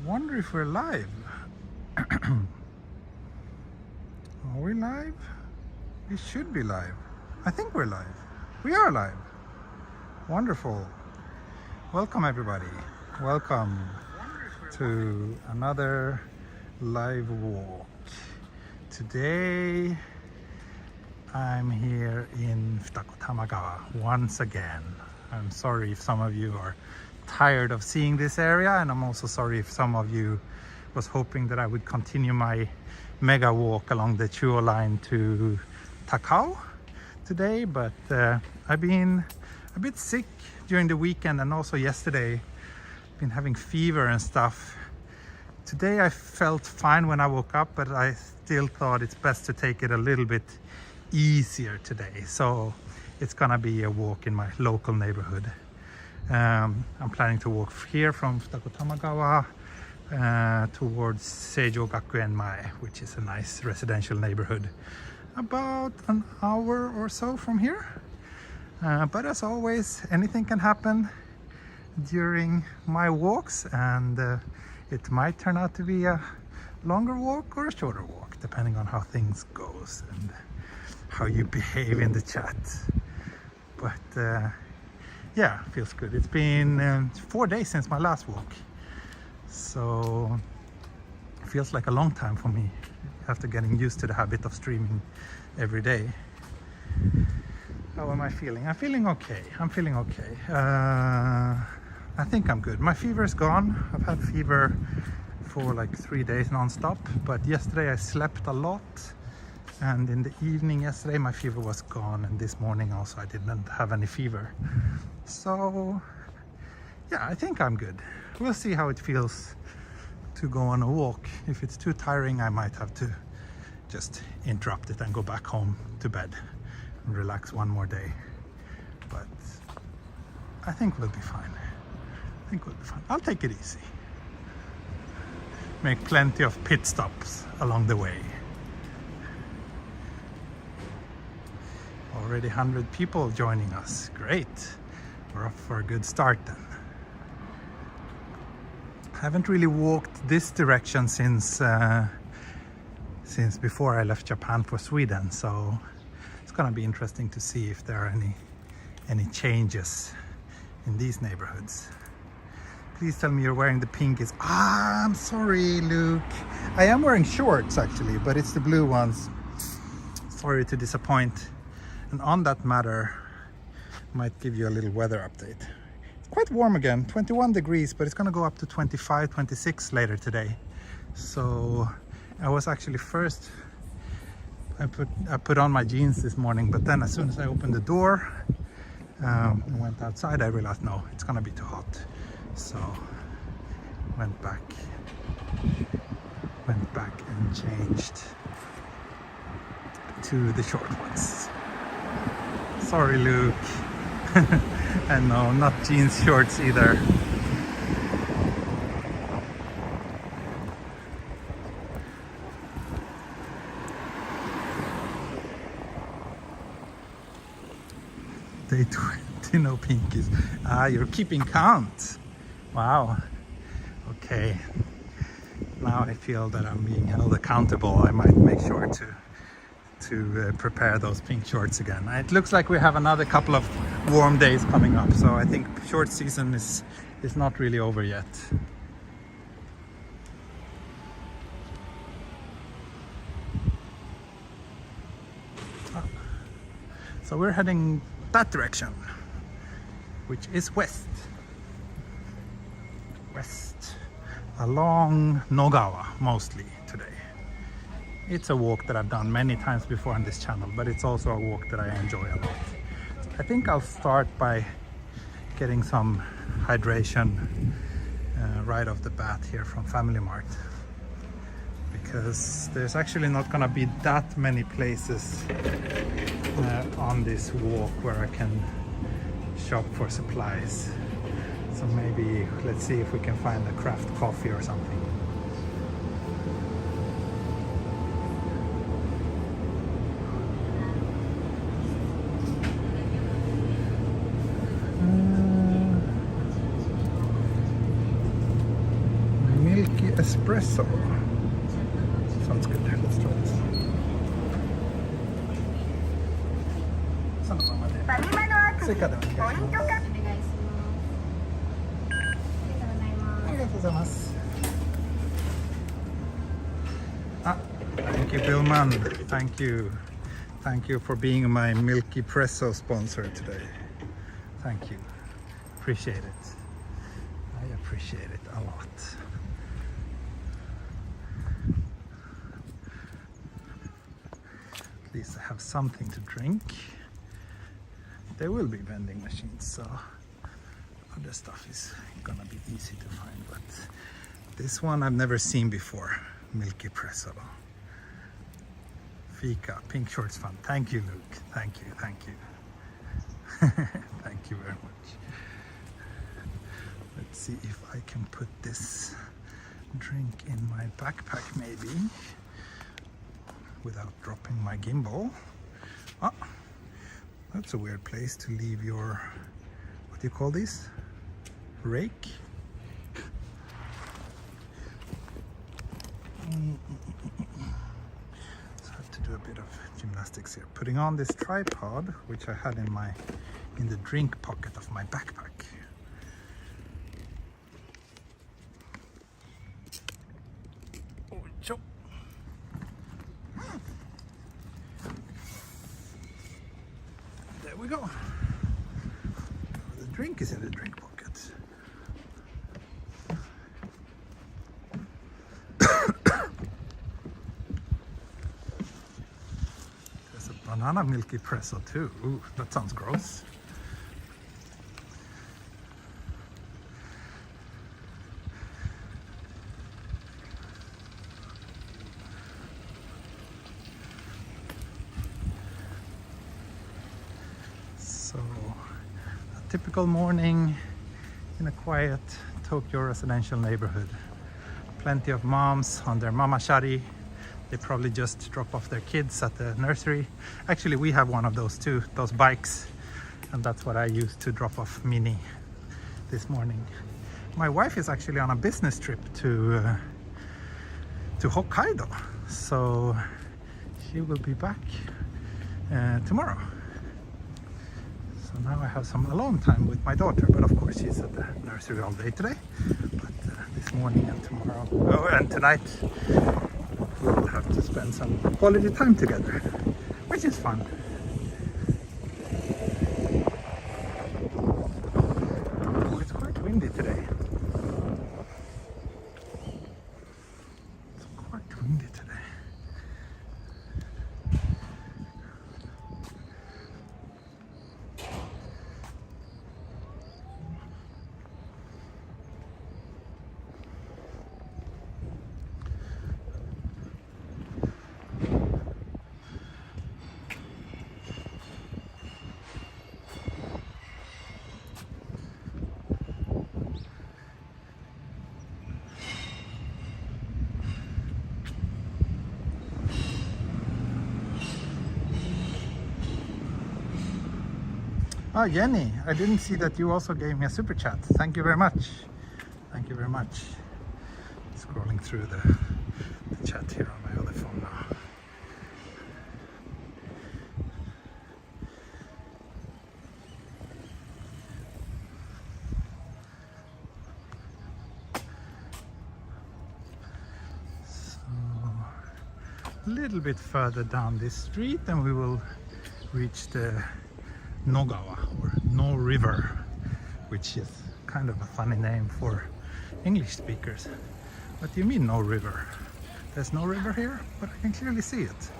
wonder if we're live. Are we live? We should be live. I think we're live. We are live. Wonderful. Welcome everybody. Welcome to another live walk. Today I'm here in Tamagawa once again. I'm sorry if some of you are tired of seeing this area, and I'm also sorry if some of you was hoping that I would continue my mega walk along the Chuo line to Takao today, but I've been a bit sick during the weekend and also yesterday. Been having fever and stuff. Today I felt fine when I woke up, but I still thought it's best to take it a little bit easier today. So it's gonna be a walk in my local neighborhood. I'm planning to walk here from Tamagawa towards Seijogakuen, which is a nice residential neighborhood, about an hour or so from here. But as always, anything can happen during my walks, and it might turn out to be a longer walk or a shorter walk, depending on how things goes and how you behave in the chat. But yeah, feels good. It's been 4 days since my last walk, so it feels like a long time for me after getting used to the habit of streaming every day. How am I feeling? I'm feeling okay. I think I'm good. My fever is gone. I've had fever for like 3 days non-stop, but yesterday I slept a lot, and in the evening yesterday my fever was gone, and this morning also I didn't have any fever. So yeah, I think I'm good. We'll see how it feels to go on a walk. If it's too tiring, I might have to just interrupt it and go back home to bed and relax one more day. But I think we'll be fine. I'll take it easy. Make plenty of pit stops along the way. Already 100 people joining us. Great. We're off for a good start then. I haven't really walked this direction since before I left Japan for Sweden, so it's gonna be interesting to see if there are any changes in these neighborhoods. Please tell me you're wearing the pinkies. I'm sorry, Luke. I am wearing shorts actually, but it's the blue ones. Sorry to disappoint. And on that matter, might give you a little weather update. It's quite warm again, 21 degrees, but it's gonna go up to 25, 26 later today. So I was actually first, I put on my jeans this morning, but then as soon as I opened the door and went outside, I realized no, it's gonna be too hot. So went back and changed to the short ones. Sorry, Luke. And no, not jeans shorts either. Day 20, no pinkies. You're keeping count. Wow. Okay. Now I feel that I'm being held accountable. I might make sure to prepare those pink shorts again. It looks like we have another couple of warm days coming up, so I think short season is not really over yet. So we're heading that direction, which is west along Nogawa mostly today. It's a walk that I've done many times before on this channel, but it's also a walk that I enjoy a lot. I think I'll start by getting some hydration right off the bat here from Family Mart, because there's actually not gonna be that many places on this walk where I can shop for supplies. So maybe let's see if we can find a craft coffee or something. Milky espresso. Sounds good. Let's try this. そのままで。追加でお願いします。ありがとうございます。Ah, thank you, Billman. Thank you. Thank you for being my Milky Presso sponsor today. Thank you. Appreciate it. I appreciate it a lot. At least I have something to drink. There will be vending machines, so other stuff is gonna be easy to find, but this one I've never seen before. Milky Presso. Fika, pink shorts fun. Thank you, Luke. Thank you, thank you. Thank you very much. Let's see if I can put this drink in my backpack maybe without dropping my gimbal. Ah, that's a weird place to leave your, what do you call these? Rake? So I have to do a bit of gymnastics here. Putting on this tripod, which I had in the drink pocket of my backpack. Oh, chop. There we go. The drink is in the drink pocket. There's a banana Milky Presso too. Ooh, that sounds gross. So, a typical morning in a quiet Tokyo residential neighborhood. Plenty of moms on their mama shari. They probably just drop off their kids at the nursery. Actually, we have one of those too, those bikes. And that's what I used to drop off Minnie this morning. My wife is actually on a business trip to Hokkaido. So she will be back tomorrow. So now I have some alone time with my daughter, but of course she's at the nursery all day today. But this morning and tomorrow, oh, and tonight, we'll have to spend some quality time together, which is fun. Oh, it's quite windy today. It's quite windy today. Oh, Jenny, I didn't see that you also gave me a super chat. Thank you very much. Thank you very much. Scrolling through the chat here on my other phone now. So, a little bit further down this street and we will reach the Nogawa, or No River, which is kind of a funny name for English speakers. What do you mean no river? There's no river here, but I can clearly see it.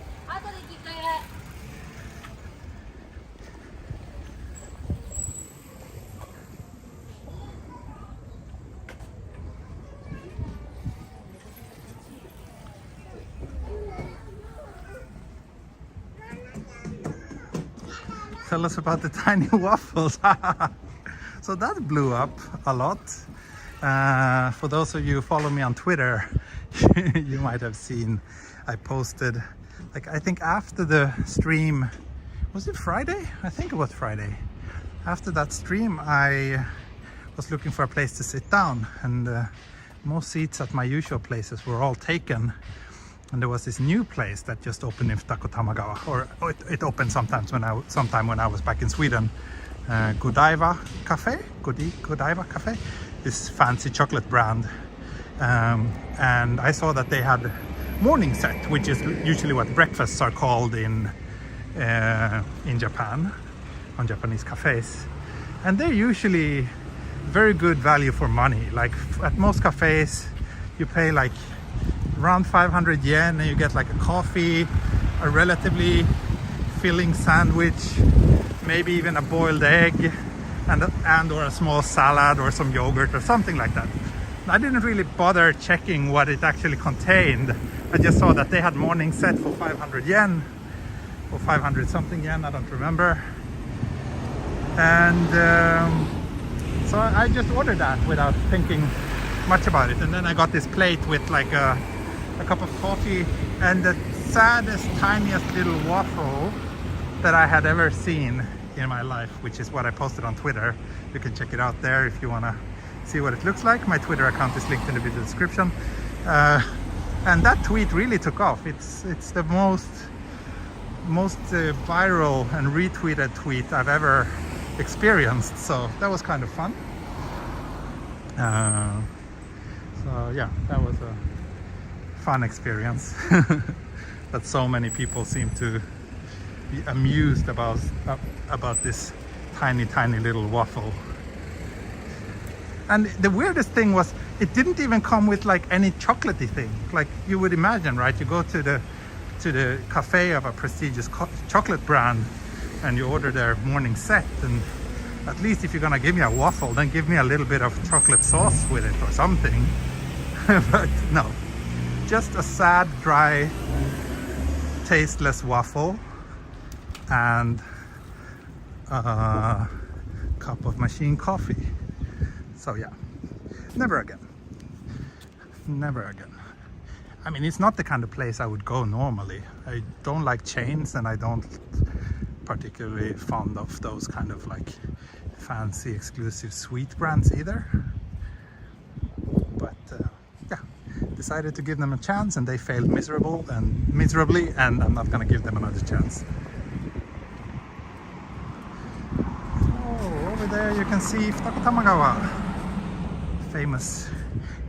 Tell us about the tiny waffles. So that blew up a lot. For those of you who follow me on Twitter, you might have seen I posted, like, I think after the stream, was it Friday? I think it was Friday. After that stream, I was looking for a place to sit down, and most seats at my usual places were all taken, and there was this new place that just opened in Futako Tamagawa, or it opened sometime when I was back in Sweden. Godiva Cafe, Godiva Cafe, this fancy chocolate brand, and I saw that they had morning set, which is usually what breakfasts are called in Japan, on Japanese cafes, and they're usually very good value for money. Like at most cafes, you pay like around 500 yen and you get like a coffee, a relatively filling sandwich, maybe even a boiled egg, and or a small salad or some yogurt or something like that. I didn't really bother checking what it actually contained. I just saw that they had morning set for 500 yen or 500 something yen, I don't remember. And so I just ordered that without thinking much about it. And then I got this plate with like a cup of coffee and the saddest, tiniest little waffle that I had ever seen in my life, which is what I posted on Twitter. You can check it out there if you want to see what it looks like. My Twitter account is linked in the video description. And that tweet really took off. It's the most viral and retweeted tweet I've ever experienced, so that was kind of fun. So yeah, that was a fun experience. That so many people seem to be amused about this tiny little waffle. And the weirdest thing was, it didn't even come with like any chocolatey thing, like you would imagine, right? You go to the cafe of a prestigious chocolate brand and you order their morning set, and at least if you're gonna give me a waffle, then give me a little bit of chocolate sauce with it or something. But no, just a sad, dry, tasteless waffle and a cup of machine coffee. So yeah, never again. Never again. I mean, it's not the kind of place I would go normally. I don't like chains, and I don't particularly fond of those kind of like fancy exclusive sweet brands either. But yeah, decided to give them a chance, and they failed miserably, and I'm not gonna give them another chance. Oh, over there you can see Futako Tamagawa, famous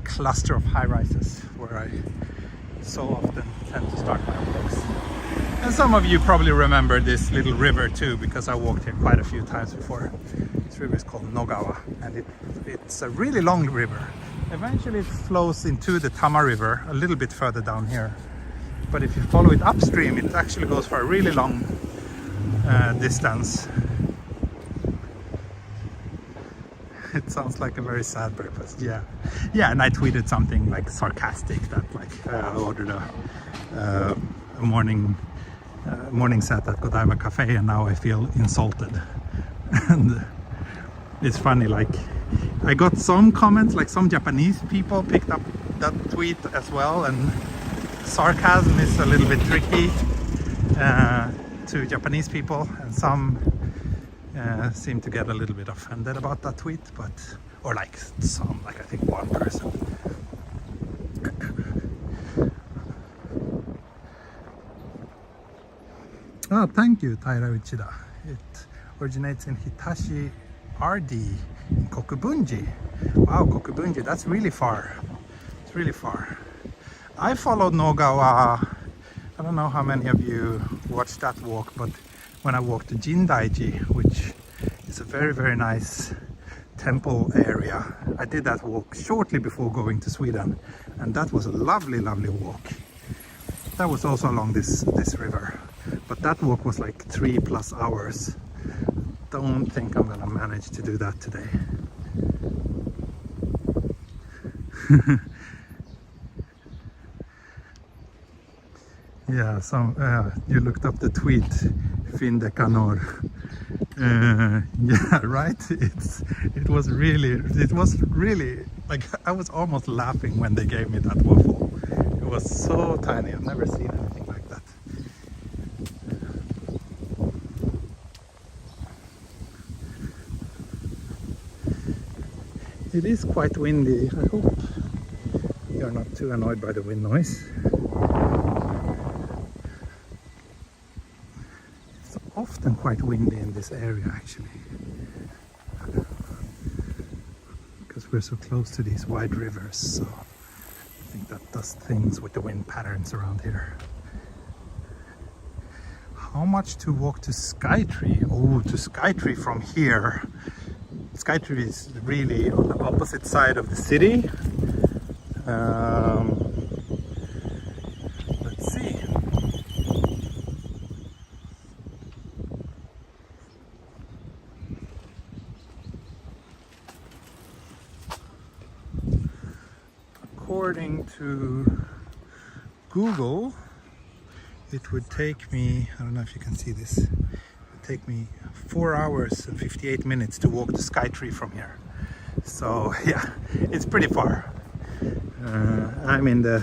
cluster of high-rises where I so often tend to start my walks. And some of you probably remember this little river too, because I walked here quite a few times before. This river is called Nogawa, and it's a really long river. Eventually it flows into the Tama River a little bit further down here, but if you follow it upstream, it actually goes for a really long distance. It sounds like a very sad breakfast. Yeah, and I tweeted something like sarcastic that like I ordered a morning set at Godiva Cafe, and now I feel insulted. And it's funny, like I got some comments, like some Japanese people picked up that tweet as well, and sarcasm is a little bit tricky to Japanese people, and some seem to get a little bit offended about that tweet, or like some, like I think one person. Oh, thank you, Taira Uchida. It originates in Hitachi RD in Kokubunji. Wow, Kokubunji, that's really far. It's really far. I followed Nogawa. I don't know how many of you watched that walk, but when I walked to Jindaiji, which is a very nice temple area, I did that walk shortly before going to Sweden, and that was a lovely walk. That was also along this river, but that walk was like 3+ hours. Don't think I'm gonna manage to do that today. Yeah, you looked up the tweet, Fin de Canor. Yeah, right. It was really like, I was almost laughing when they gave me that waffle. It was so tiny. I've never seen anything like that. It is quite windy. I hope you're not too annoyed by the wind noise. It's often quite windy in this area actually, because we're so close to these wide rivers, so I think that does things with the wind patterns around here. How much to walk to Skytree? Oh, to Skytree from here. Skytree is really on the opposite side of the city. Let's see. According to Google, it would take me, I don't know if you can see this, it would take me 4 hours and 58 minutes to walk to Skytree from here. So yeah, it's pretty far. I'm in the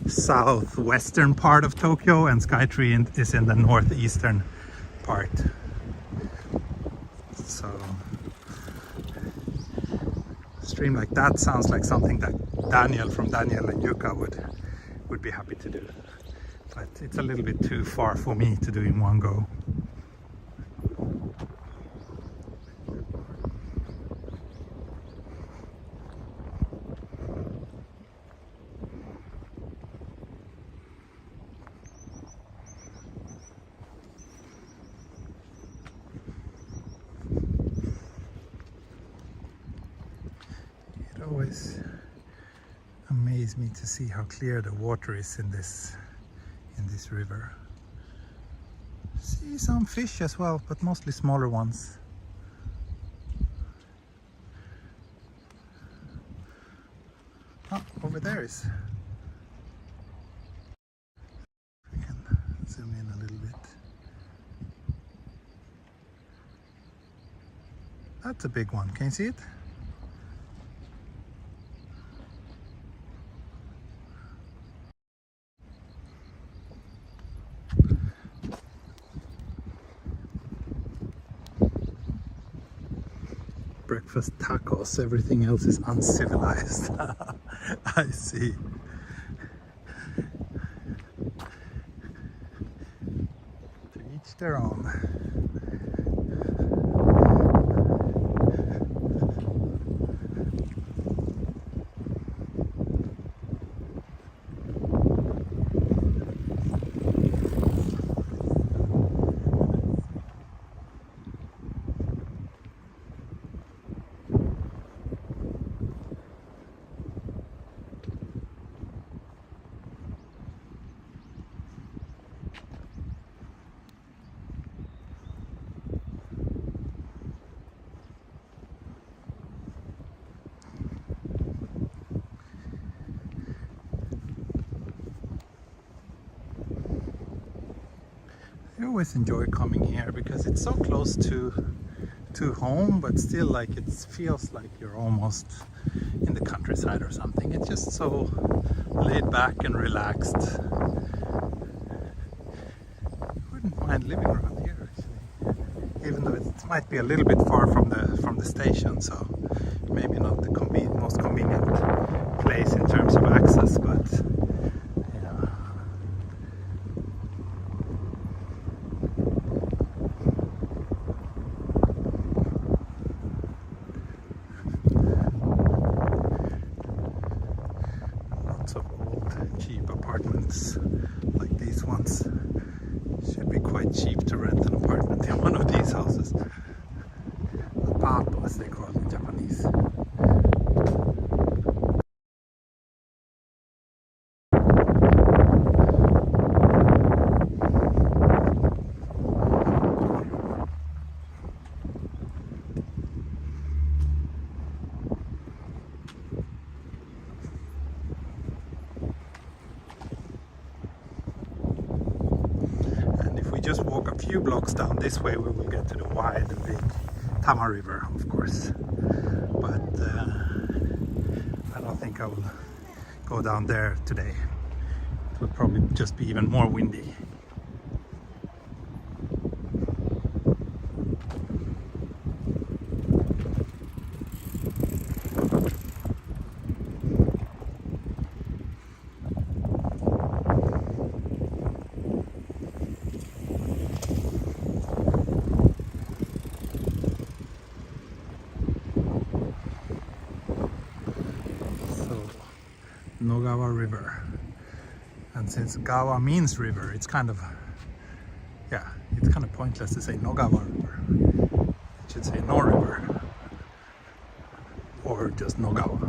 southwestern part of Tokyo, and Skytree is in the northeastern part. So a stream like that sounds like something that Daniel from Daniel and Yuka would be happy to do. But it's a little bit too far for me to do in one go. It always amazes me to see how clear the water is in this river. See some fish as well, but mostly smaller ones. Oh, over there is. We can zoom in a little bit. That's a big one. Can you see it? Breakfast tacos, everything else is uncivilized. I see. To each their own. I always enjoy coming here because it's so close to home, but still like it feels like you're almost in the countryside or something. It's just so laid back and relaxed. I wouldn't mind living around here actually, even though it might be a little bit far from the station, so maybe not the most convenient place in terms of access, but of old cheap apartments like these ones. Should be quite cheap to rent an apartment in one of these houses. Apato, as they call it in Japanese. Just walk a few blocks down this way, we will get to the wide and big Tama River, of course. But I don't think I will go down there today. It will probably just be even more windy. Nogawa River. And since Gawa means river, it's kind of, yeah, it's kind of pointless to say Nogawa River. It should say No River. Or just Nogawa.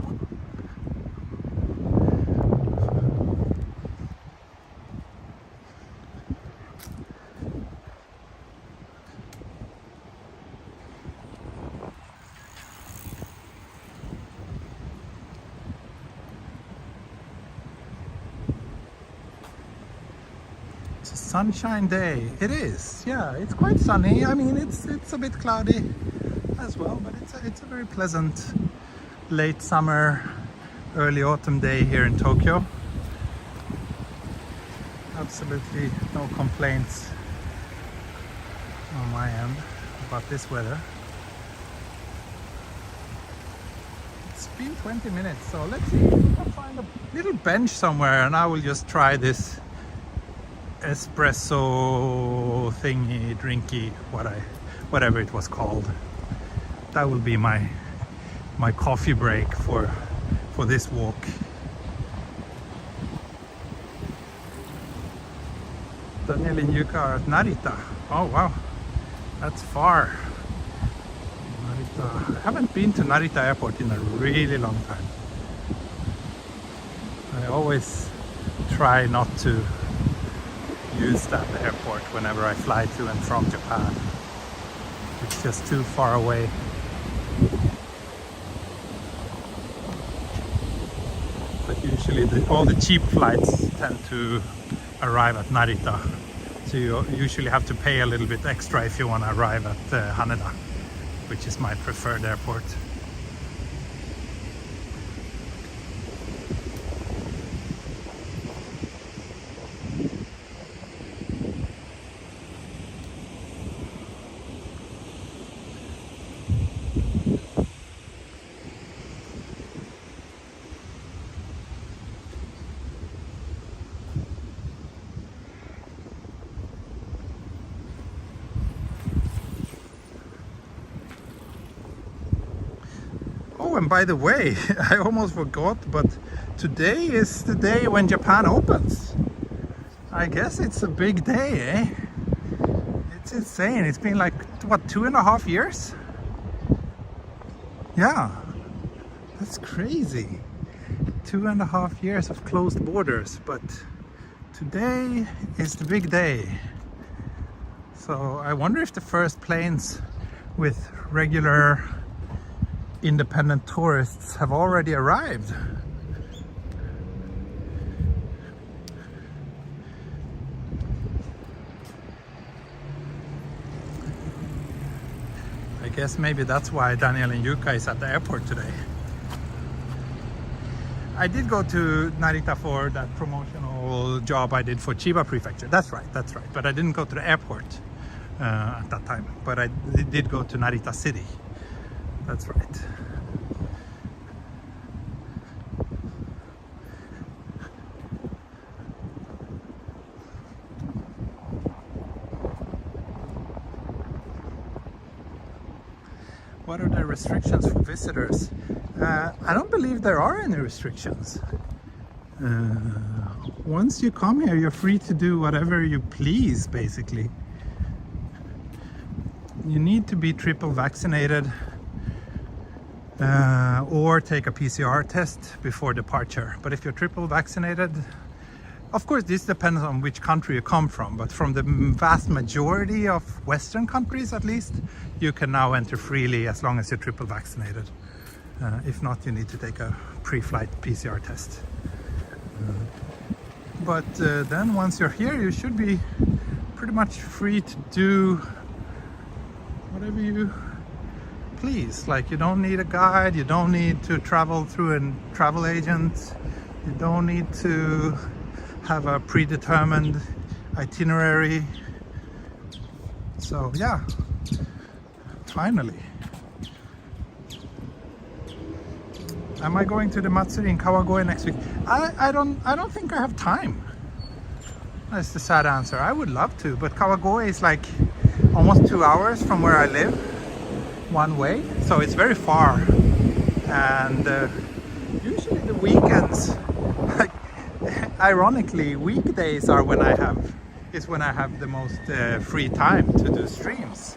It's a sunshine day. It is, yeah, it's quite sunny. I mean, it's a bit cloudy as well, but it's a very pleasant late summer, early autumn day here in Tokyo. Absolutely no complaints on my end about this weather. It's been 20 minutes, so let's see if we can find a little bench somewhere and I will just try this espresso thingy, drinky, whatever it was called. That will be my coffee break for this walk. Daniel and Yuka are at Narita. Oh wow, that's far. Narita. I haven't been to Narita airport in a really long time. I always try not to use that airport whenever I fly to and from Japan. It's just too far away. But usually all the cheap flights tend to arrive at Narita. So you usually have to pay a little bit extra if you want to arrive at Haneda, which is my preferred airport. Oh, and by the way, I almost forgot, but today is the day when Japan opens. I guess it's a big day, eh? It's insane. It's been like, what, 2.5 years? Yeah, that's crazy. 2.5 years of closed borders, but today is the big day. So I wonder if the first planes with regular independent tourists have already arrived. I guess maybe that's why Daniel and Yuka is at the airport today. I did go to Narita for that promotional job I did for Chiba Prefecture. That's right. But I didn't go to the airport at that time. But I did go to Narita City. That's right. What are the restrictions for visitors? I don't believe there are any restrictions. Once you come here, you're free to do whatever you please, basically. You need to be triple vaccinated or take a PCR test before departure. But if you're triple vaccinated, of course this depends on which country you come from, but from the vast majority of Western countries at least, you can now enter freely as long as you're triple vaccinated. If not, you need to take a pre-flight PCR test. But then once you're here, you should be pretty much free to do whatever you please. Like, you don't need a guide, you don't need to travel through a travel agent, you don't need to have a predetermined itinerary. So yeah, finally. Am I going to the Matsuri in Kawagoe next week? I don't think I have time. That's the sad answer. I would love to, but Kawagoe is like almost 2 hours from where I live, one way, so it's very far. And usually the weekends ironically, weekdays are when I have the most free time to do streams.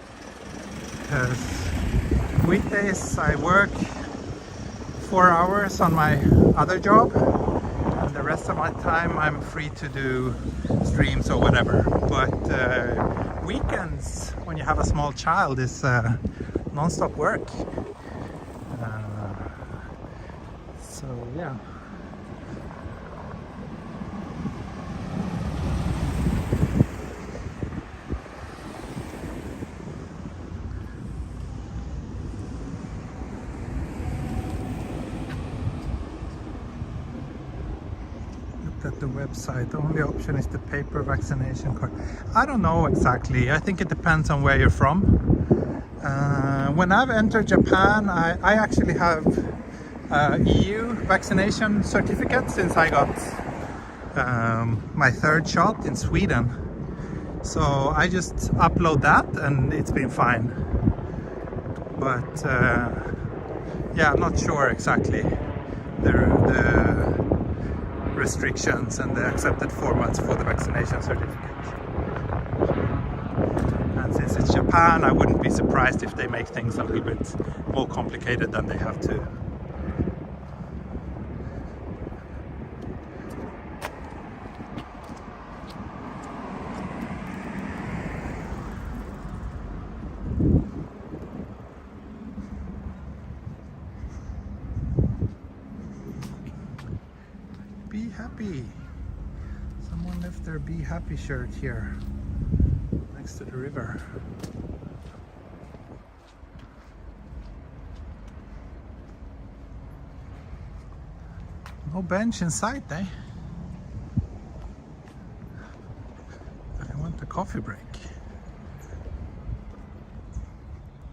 Because weekdays I work 4 hours on my other job, and the rest of my time I'm free to do streams or whatever. But weekends, when you have a small child, is non-stop work. So yeah. At the website, the only option is the paper vaccination card. I don't know exactly. I think it depends on where you're from. When I've entered Japan, I actually have EU vaccination certificate since I got my 3rd shot in Sweden. So I just upload that and it's been fine. But yeah, I'm not sure exactly the restrictions and the accepted formats for the vaccination certificate. And since it's Japan, I wouldn't be surprised if they make things a little bit more complicated than they have to. Be happy. Someone left their Be Happy shirt here next to the river. No bench in sight, eh? I want a coffee break.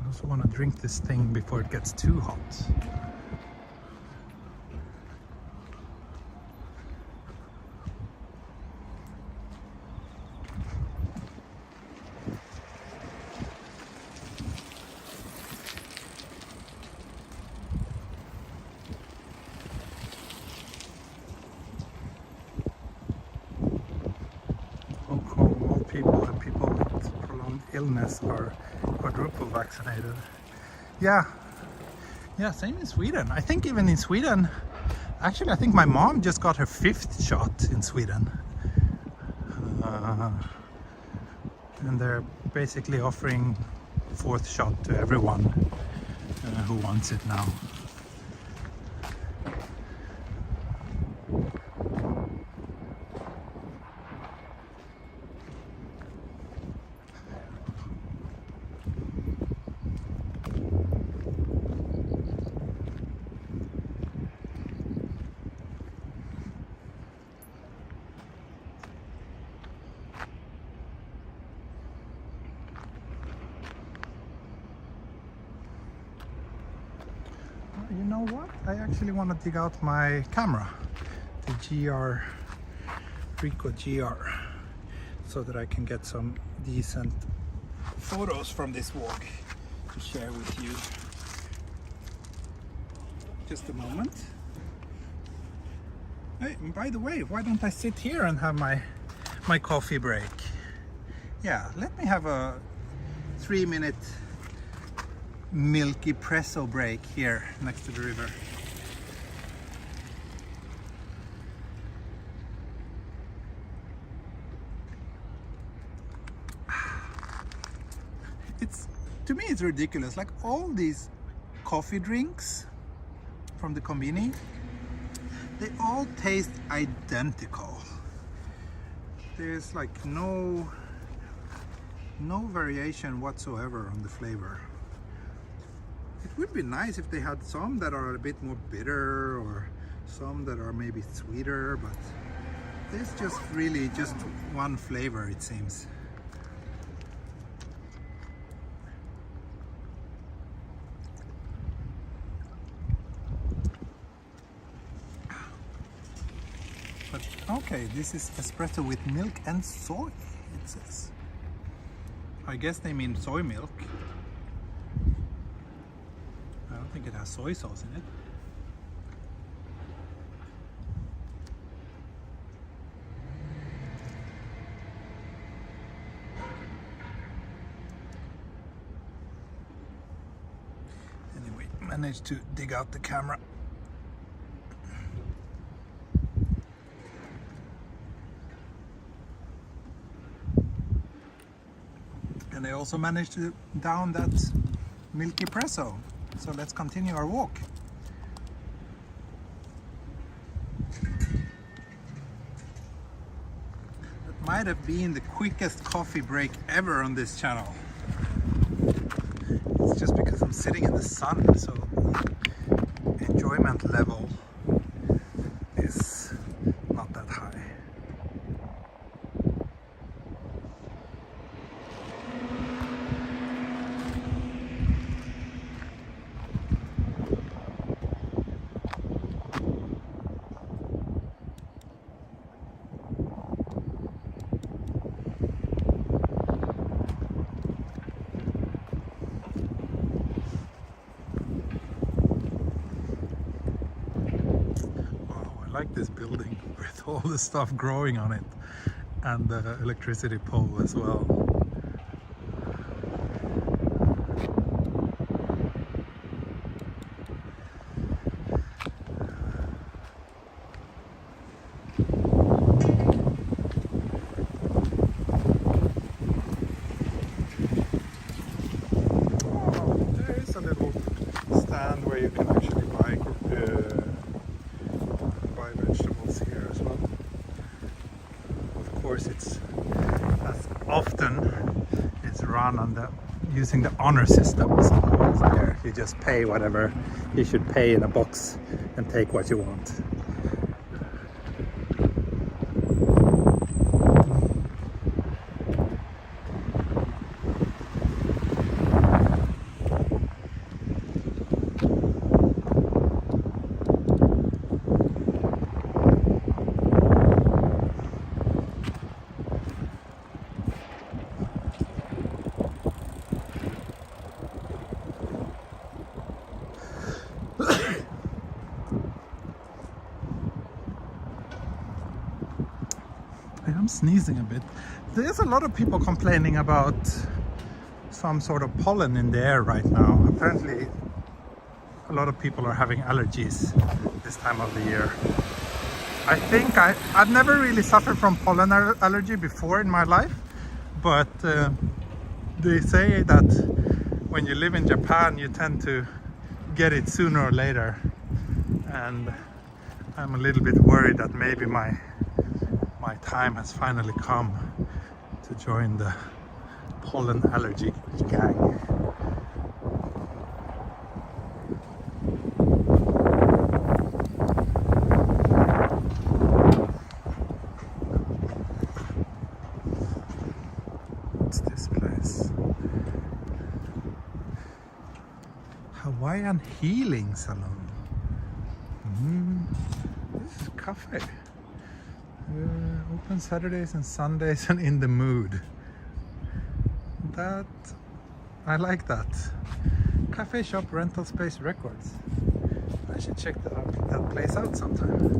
I also want to drink this thing before it gets too hot. People and people with prolonged illness are quadruple vaccinated. Yeah, same in Sweden. I think even in Sweden, actually I think my mom just got her 5th shot in Sweden. And they're basically offering 4th shot to everyone who wants it now. You know what? I actually want to dig out my camera, the Ricoh GR, so that I can get some decent photos from this walk to share with you. Just a moment. Hey, by the way, why don't I sit here and have my coffee break? Yeah, let me have a 3-minute milky espresso break here next to the river. To me it's ridiculous, like all these coffee drinks from the convenience, they all taste identical. There's like no variation whatsoever on the flavor. It would be nice if they had some that are a bit more bitter or some that are maybe sweeter, but there's just really just one flavor, it seems. But okay, this is espresso with milk and soy, it says. I guess they mean soy milk. I don't think it has soy sauce in it. managed to dig out the camera. And I also managed to down that milky presso. So let's continue our walk. That might have been the quickest coffee break ever on this channel. It's just because I'm sitting in the sun, so enjoyment level is not that high. I like this building with all the stuff growing on it and the electricity pole as well. Oh, there is a little stand where you can actually buy vegetables here as well. Of course, it's as often it's run on using the honor system. So there you just pay whatever you should pay in a box and take what you want. I'm sneezing a bit. There's a lot of people complaining about some sort of pollen in the air right now. Apparently a lot of people are having allergies this time of the year. I think I've never really suffered from pollen allergy before in my life, but they say that when you live in Japan you tend to get it sooner or later, and I'm a little bit worried that maybe my time has finally come to join the pollen allergy gang. What's this place? Hawaiian Healing Salon. This is a cafe. Open Saturdays and Sundays and in the mood. That, I like that. Cafe shop rental space records. I should check that place out sometime.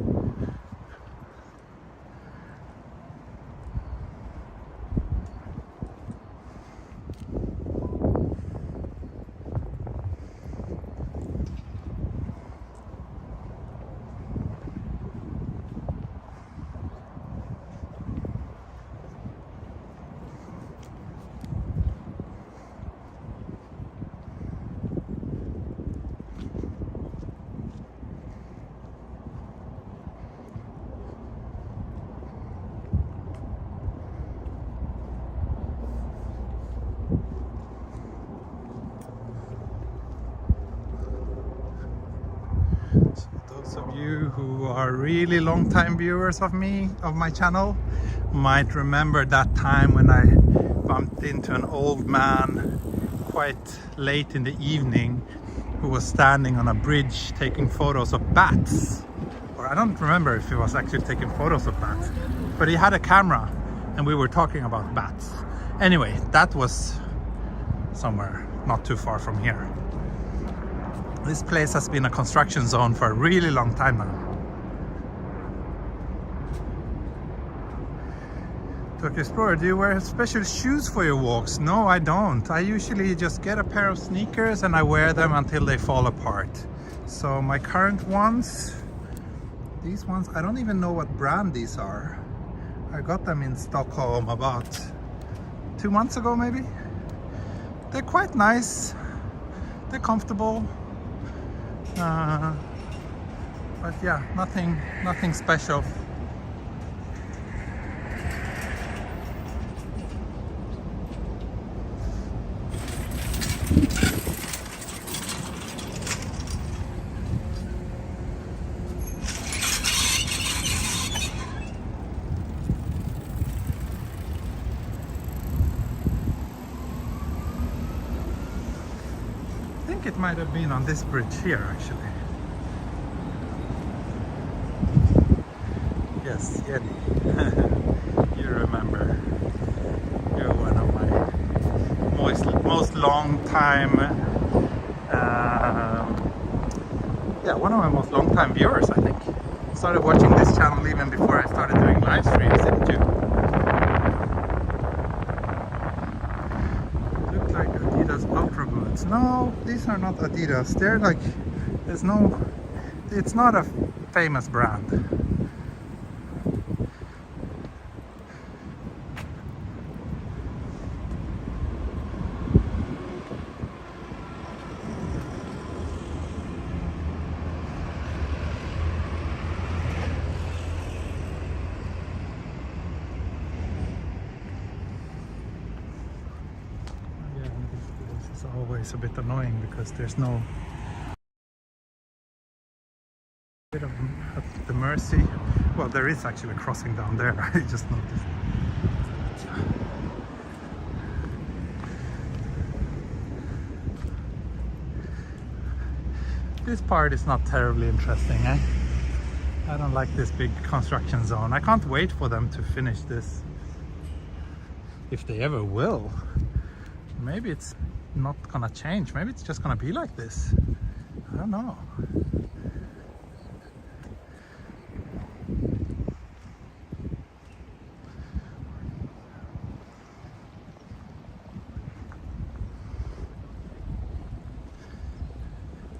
Those of you who are really long-time viewers of my channel, might remember that time when I bumped into an old man quite late in the evening who was standing on a bridge taking photos of bats. Or I don't remember if he was actually taking photos of bats, but he had a camera and we were talking about bats. Anyway, that was somewhere not too far from here. This place has been a construction zone for a really long time now. Tokyo Explorer, do you wear special shoes for your walks? No, I don't. I usually just get a pair of sneakers and I wear them until they fall apart. So my current ones, these ones, I don't even know what brand these are. I got them in Stockholm about 2 months ago maybe. They're quite nice. They're comfortable. But yeah, nothing special. I think it might have been on this bridge here actually. Yes, Yeti. You remember. You're one of my most long time one of my most long time viewers, I think. Started watching this channel even before I started doing live streams, didn't you? Look like Adidas Ultra boots. No, these are not Adidas. They're like, it's not a famous brand. Always a bit annoying because there's no bit of at the mercy. Well, there is actually a crossing down there. I just noticed. This part is not terribly interesting, eh? I don't like this big construction zone. I can't wait for them to finish this. If they ever will. Maybe it's not gonna change. Maybe it's just gonna be like this. I don't know.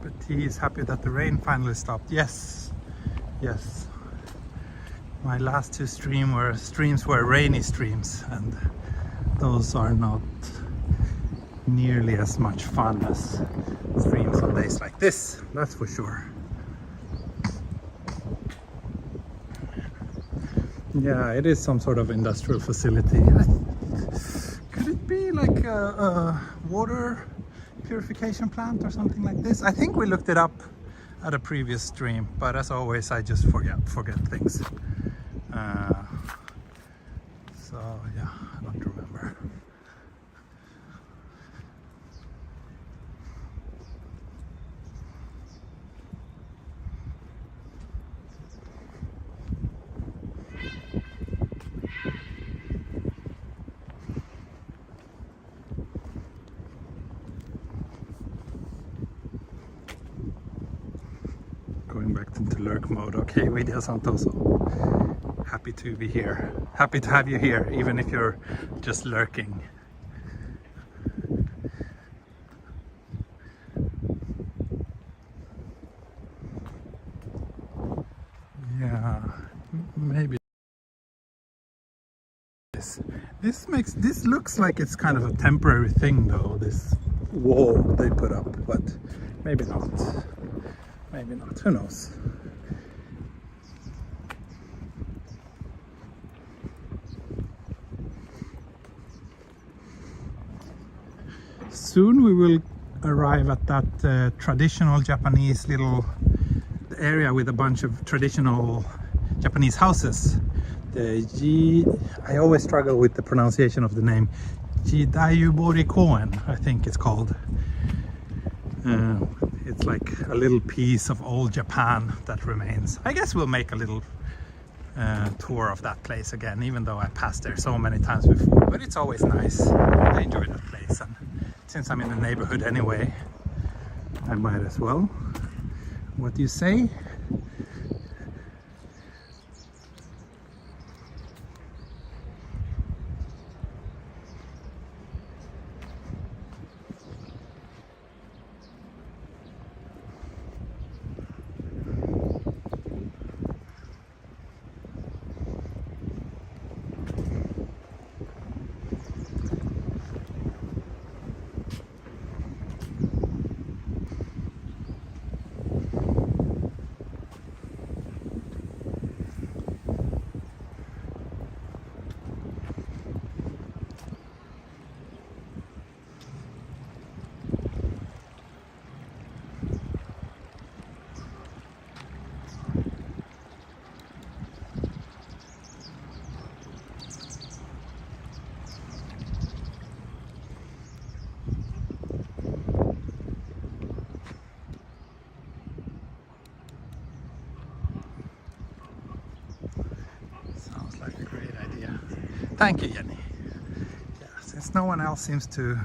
But he is happy that the rain finally stopped. Yes, yes. My last two streams were rainy streams, and those are not nearly as much fun as streams on days like this, that's for sure. Yeah, it is some sort of industrial facility. Could it be like a water purification plant or something like this? I think we looked it up at a previous stream, but as always I just forget things. So yeah, I don't remember. Going back into lurk mode. Okay, Video Santoso. Happy to be here. Happy to have you here, even if you're just lurking. Yeah, maybe. This looks like it's kind of a temporary thing though, this wall they put up, but maybe not. Maybe not, who knows? Soon we will arrive at that traditional Japanese little area with a bunch of traditional Japanese houses. I always struggle with the pronunciation of the name. Seijogakuen, I think it's called. It's like a little piece of old Japan that remains. I guess we'll make a little tour of that place again, even though I passed there so many times before. But it's always nice. I enjoy that place, and since I'm in the neighborhood anyway, I might as well. What do you say? Thank you, Jenny. Yeah, since no one else seems to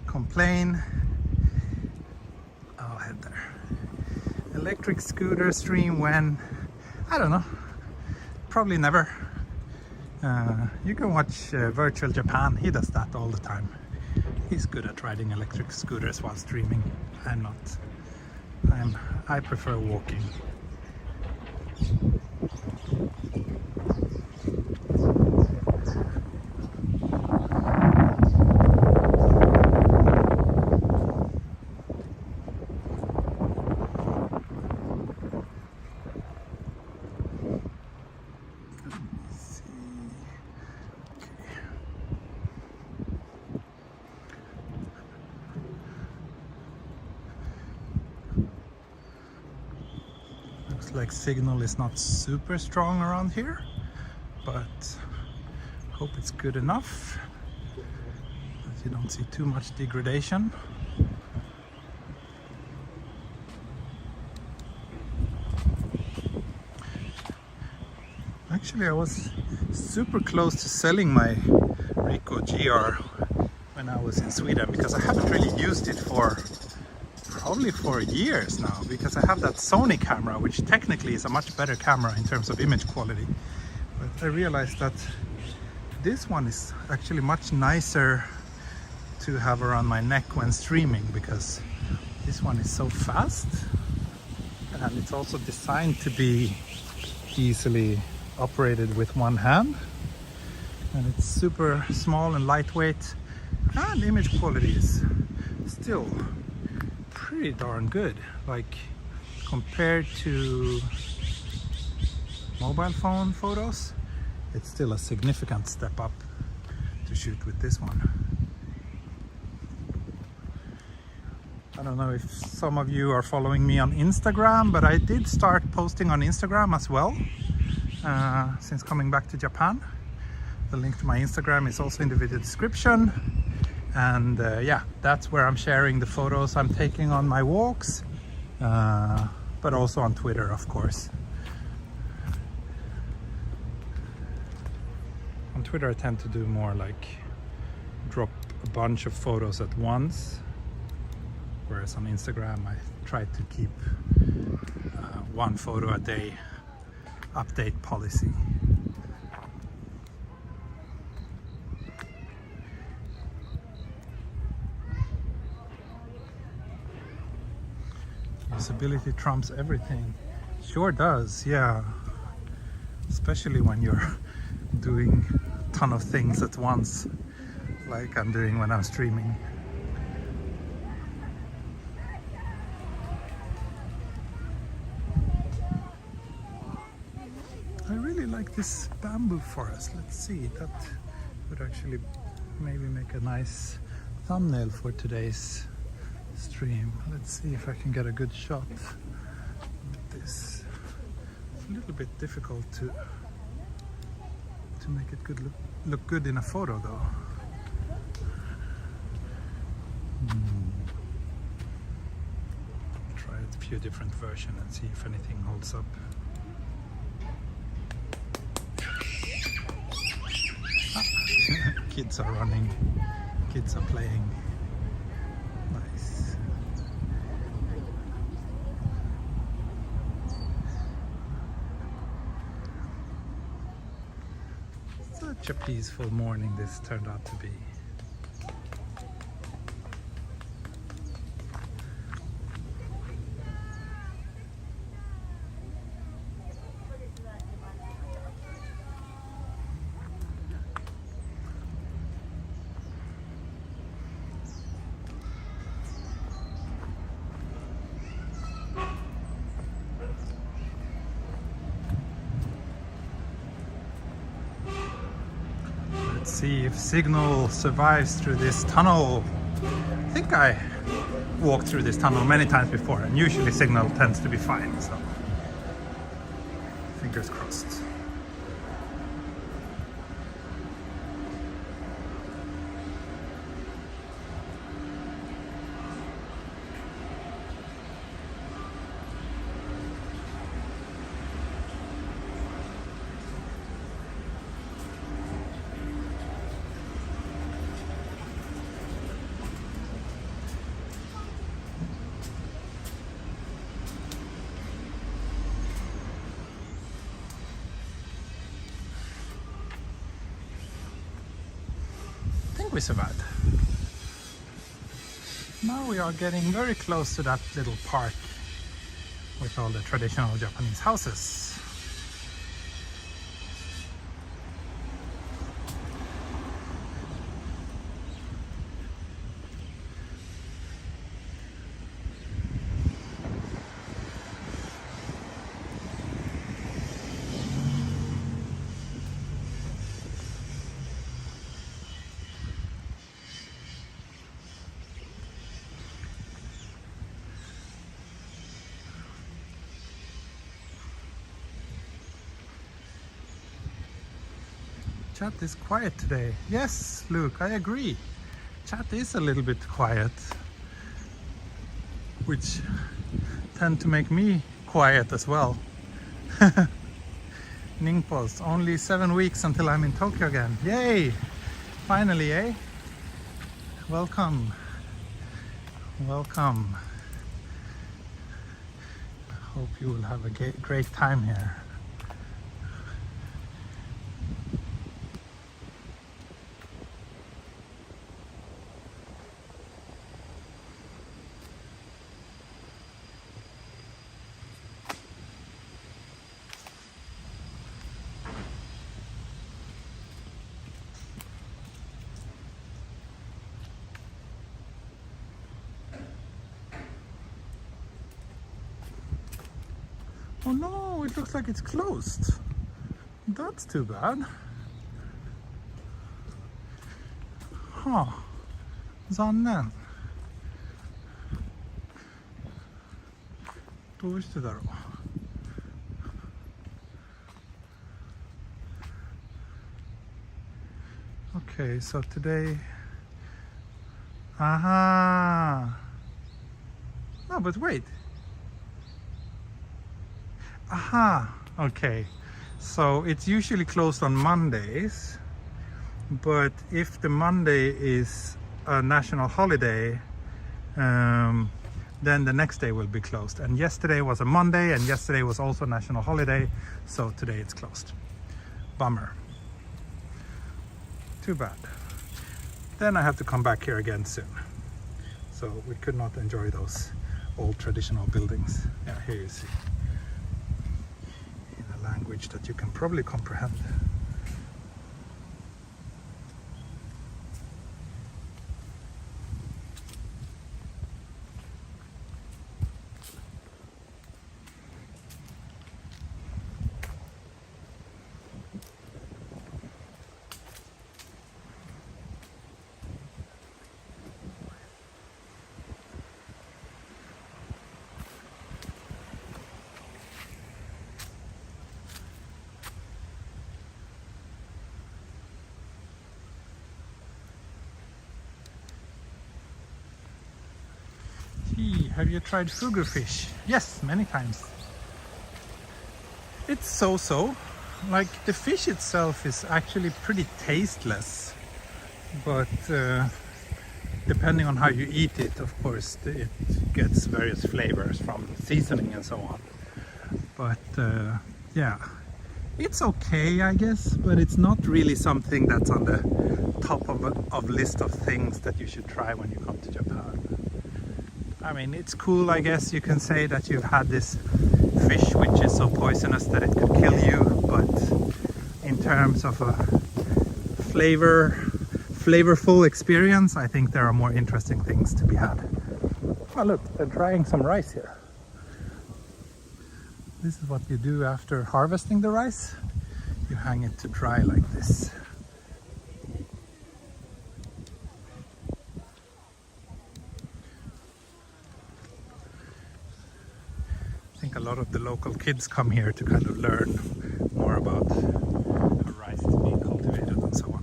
complain, I'll head there. Electric scooter stream when? I don't know. Probably never. You can watch Virtual Japan. He does that all the time. He's good at riding electric scooters while streaming. I'm not. I prefer walking. Like signal is not super strong around here, but hope it's good enough that you don't see too much degradation. Actually, I was super close to selling my Ricoh GR when I was in Sweden, because I haven't really used it for probably for years now, because I have that Sony camera, which technically is a much better camera in terms of image quality. But I realized that this one is actually much nicer to have around my neck when streaming, because this one is so fast and it's also designed to be easily operated with one hand, and it's super small and lightweight, and image quality is still pretty darn good. Like, compared to mobile phone photos, it's still a significant step up to shoot with this one. I don't know if some of you are following me on Instagram, but I did start posting on Instagram as well since coming back to Japan. The link to my Instagram is also in the video description. And yeah, that's where I'm sharing the photos I'm taking on my walks, but also on Twitter, of course. On Twitter I tend to do more like drop a bunch of photos at once, whereas on Instagram I try to keep one photo a day update policy. Usability trumps everything. Sure does, yeah. Especially when you're doing a ton of things at once, like I'm doing when I'm streaming. I really like this bamboo forest. Let's see, that would actually maybe make a nice thumbnail for today's stream. Let's see if I can get a good shot with this. It's a little bit difficult to make it look good in a photo though. Try a few different versions and see if anything holds up. Kids are running, kids are playing. Nice. Such a peaceful morning this turned out to be. See if signal survives through this tunnel. I think I walked through this tunnel many times before, and usually signal tends to be fine, so fingers crossed. be so bad. Now we are getting very close to that little park with all the traditional Japanese houses. Chat is quiet today. Yes, Luke, I agree. Chat is a little bit quiet, which tend to make me quiet as well. Ningpost, only 7 weeks until I'm in Tokyo again. Yay! Finally, eh? Welcome. Welcome. Hope you will have a great time here. Oh no, it looks like it's closed. That's too bad. Huh. 残念。どうしてだろう。Okay, so today... Aha! No, but wait. Aha! Okay. So it's usually closed on Mondays, but if the Monday is a national holiday, then the next day will be closed. And yesterday was a Monday, and yesterday was also a national holiday, so today it's closed. Bummer. Too bad. Then I have to come back here again soon. So we could not enjoy those old traditional buildings. Yeah, here you see. In a language that you can probably comprehend. Have you tried fugu fish? Yes, many times. It's so-so. Like, the fish itself is actually pretty tasteless, but depending on how you eat it, of course, it gets various flavors from seasoning and so on. But yeah, it's okay, I guess, but it's not really something that's on the top of a list of things that you should try when you come to Japan. I mean, it's cool, I guess you can say that you've had this fish which is so poisonous that it could kill you, but in terms of a flavorful experience, I think there are more interesting things to be had. Oh look, they're drying some rice here. This is what you do after harvesting the rice. You hang it to dry like this. A lot of the local kids come here to kind of learn more about how rice is being cultivated and so on.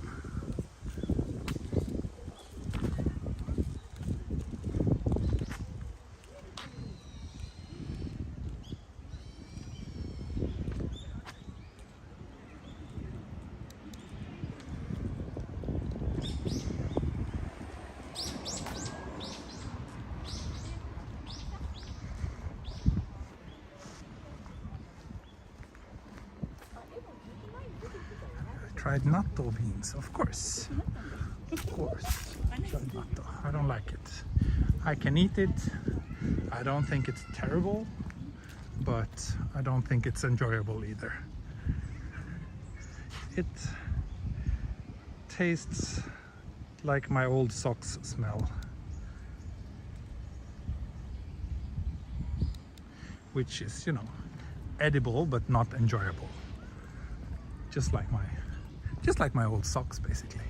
Tried natto beans, of course. Of course, gelato. I don't like it. I can eat it. I don't think it's terrible, but I don't think it's enjoyable either. It tastes like my old socks smell, which is, you know, edible but not enjoyable. Just like my old socks, basically.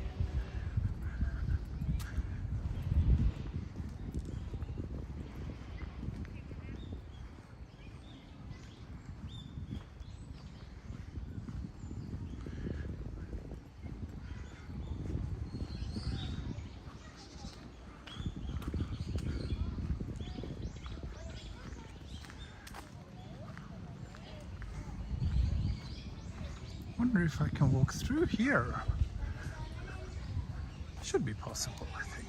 Wonder if I can walk through here. Should be possible, I think.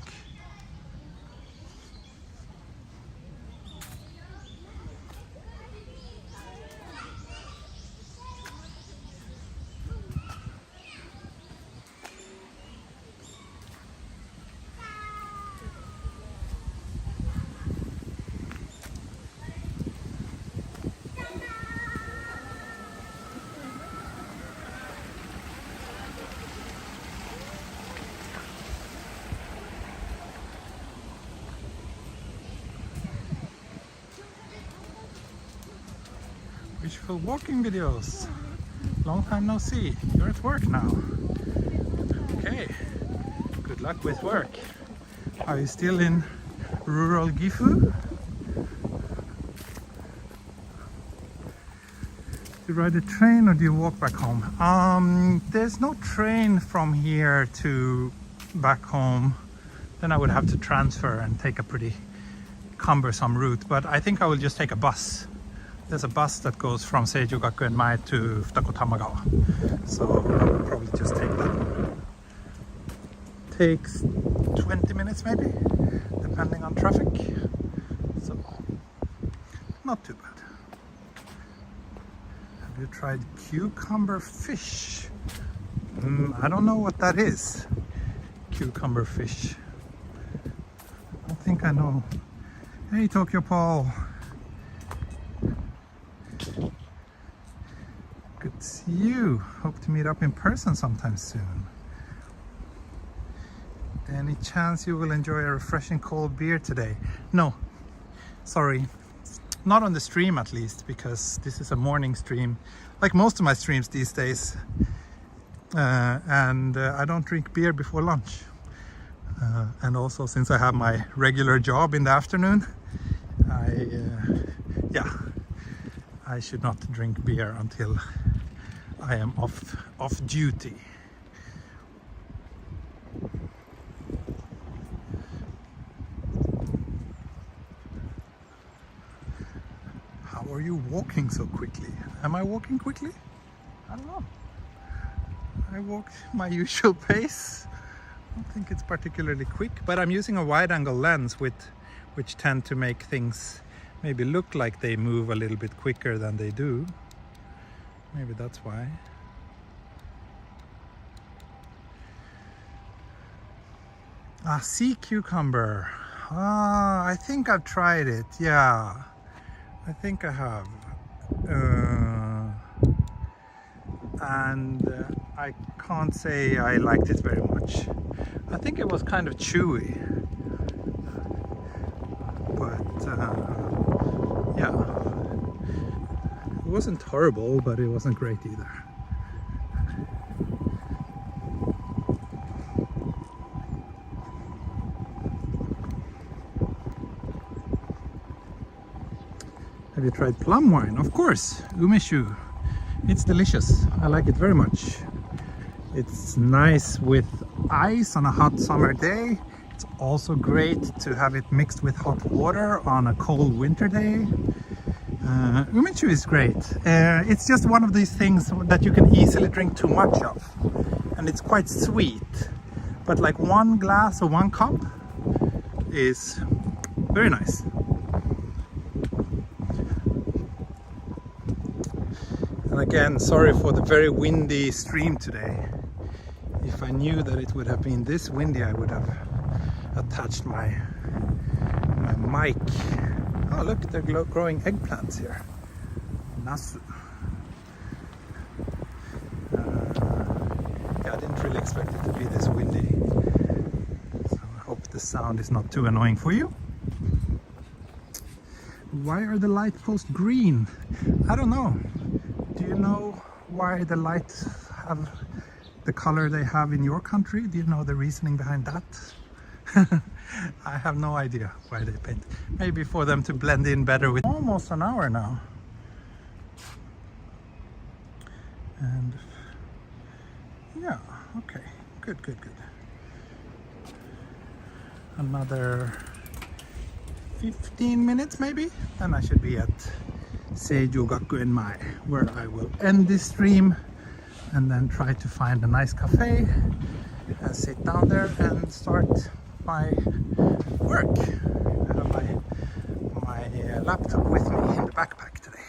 Beautiful walking videos. Long time no see. You're at work now. Okay. Good luck with work. Are you still in rural Gifu? Do you ride a train or do you walk back home? There's no train from here to back home. Then I would have to transfer and take a pretty cumbersome route, but I think I will just take a bus. There's a bus that goes from Seijogakuen to Tamagawa, so I'll probably just take that. Takes 20 minutes maybe, depending on traffic, so not too bad. Have you tried cucumber fish? I don't know what that is. Cucumber fish. I don't think I know. Hey Tokyo Paul. Good to see you. Hope to meet up in person sometime soon. Any chance you will enjoy a refreshing cold beer today? No, sorry. Not on the stream at least, because this is a morning stream, like most of my streams these days. And I don't drink beer before lunch. And also, since I have my regular job in the afternoon, I should not drink beer until I am off duty. How are you walking so quickly? Am I walking quickly? I don't know. I walk my usual pace. I don't think it's particularly quick, but I'm using a wide-angle lens which tend to make things maybe look like they move a little bit quicker than they do. Maybe that's why. Sea cucumber. I think I've tried it. Yeah, I think I have. And I can't say I liked it very much. I think it was kind of chewy. But yeah, it wasn't horrible, but it wasn't great either. Have you tried plum wine? Of course, umeshu. It's delicious. I like it very much. It's nice with ice on a hot summer day. It's also great to have it mixed with hot water on a cold winter day. Umeshu is great. It's just one of these things that you can easily drink too much of. And it's quite sweet. But like one glass or one cup is very nice. And again, sorry for the very windy stream today. If If I knew that it would have been this windy, I would have attached my mic. Oh look, they're growing eggplants here. Nasu. Yeah, I didn't really expect it to be this windy. So I hope the sound is not too annoying for you. Why are the light posts green? I don't know. Do you know why the lights have the color they have in your country? Do you know the reasoning behind that? I have no idea why they paint. Maybe for them to blend in better with. Almost an hour now. And yeah, okay, good. Another 15 minutes maybe, then I should be at Seijogakuen, where I will end this stream and then try to find a nice cafe and sit down there and start my work. I have my laptop with me in the backpack today.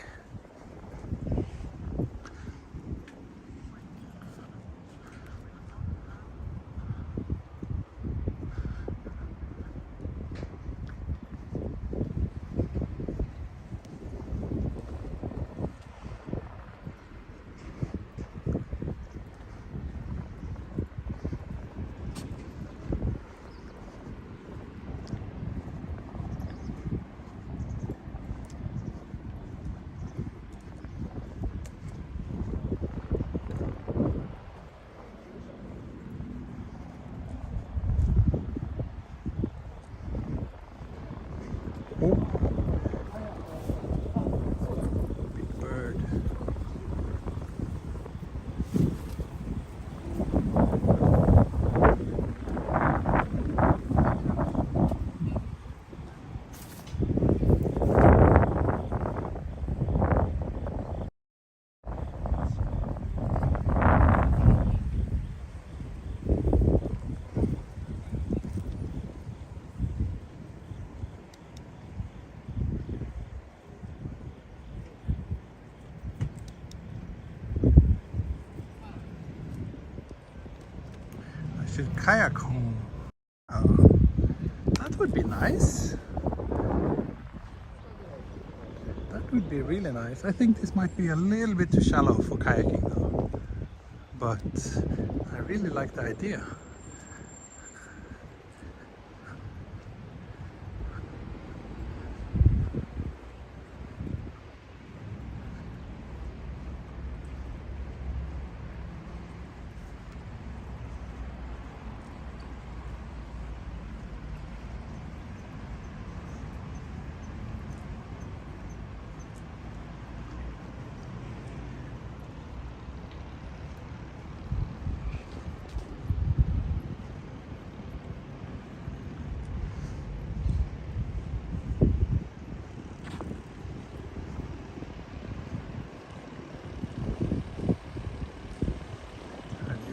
Big bird. Should kayak home. That would be nice. That would be really nice. I think this might be a little bit too shallow for kayaking though, but I really like the idea.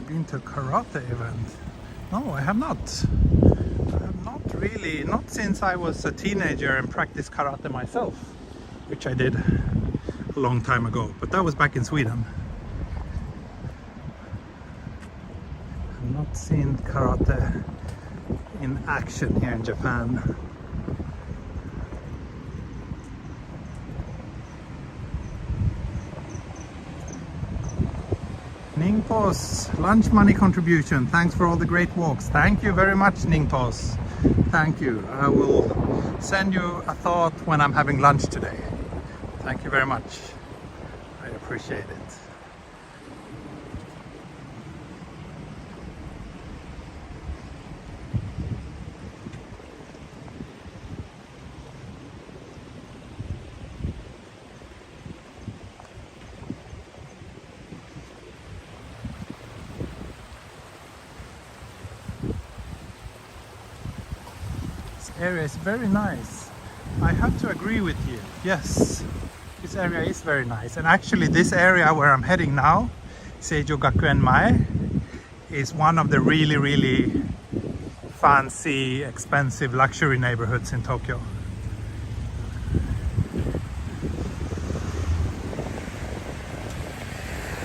Been to a karate event? No, I have not. I have not really, not since I was a teenager and practiced karate myself, which I did a long time ago, but that was back in Sweden. I've not seen karate in action here in Japan. Ningpo's lunch money contribution. Thanks for all the great walks. Thank you very much, Ningpo's. Thank you. I will send you a thought when I'm having lunch today. Thank you very much. I appreciate it. Area is very nice. I have to agree with you. Yes, this area is very nice. And actually this area where I'm heading now, Seijogakuen is one of the really fancy, expensive luxury neighborhoods in Tokyo.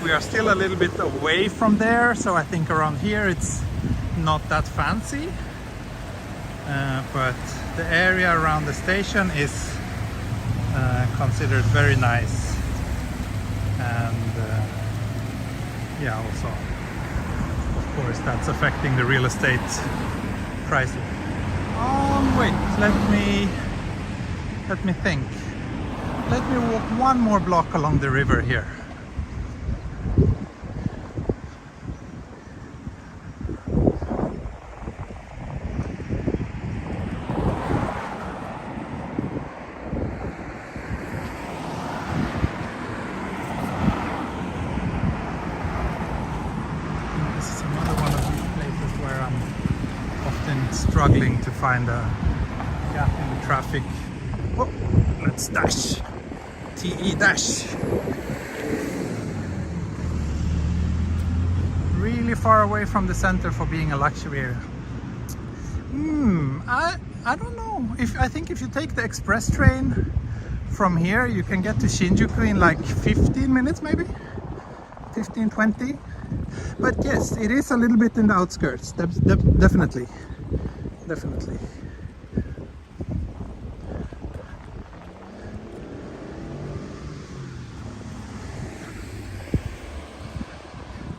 We we are still a little bit away from there, so I think around here it's not that fancy. But the area around the station is considered very nice, and yeah, also of course that's affecting the real estate pricing. Wait, let me think. Let me walk one more block along the river here. Struggling to find a gap in the traffic. Oh, let's dash. TE dash. Really far away from the center for being a luxury area. I don't know. I think if you take the express train from here, you can get to Shinjuku in like 15 minutes, maybe 15-20. But yes, it is a little bit in the outskirts. Definitely. Definitely.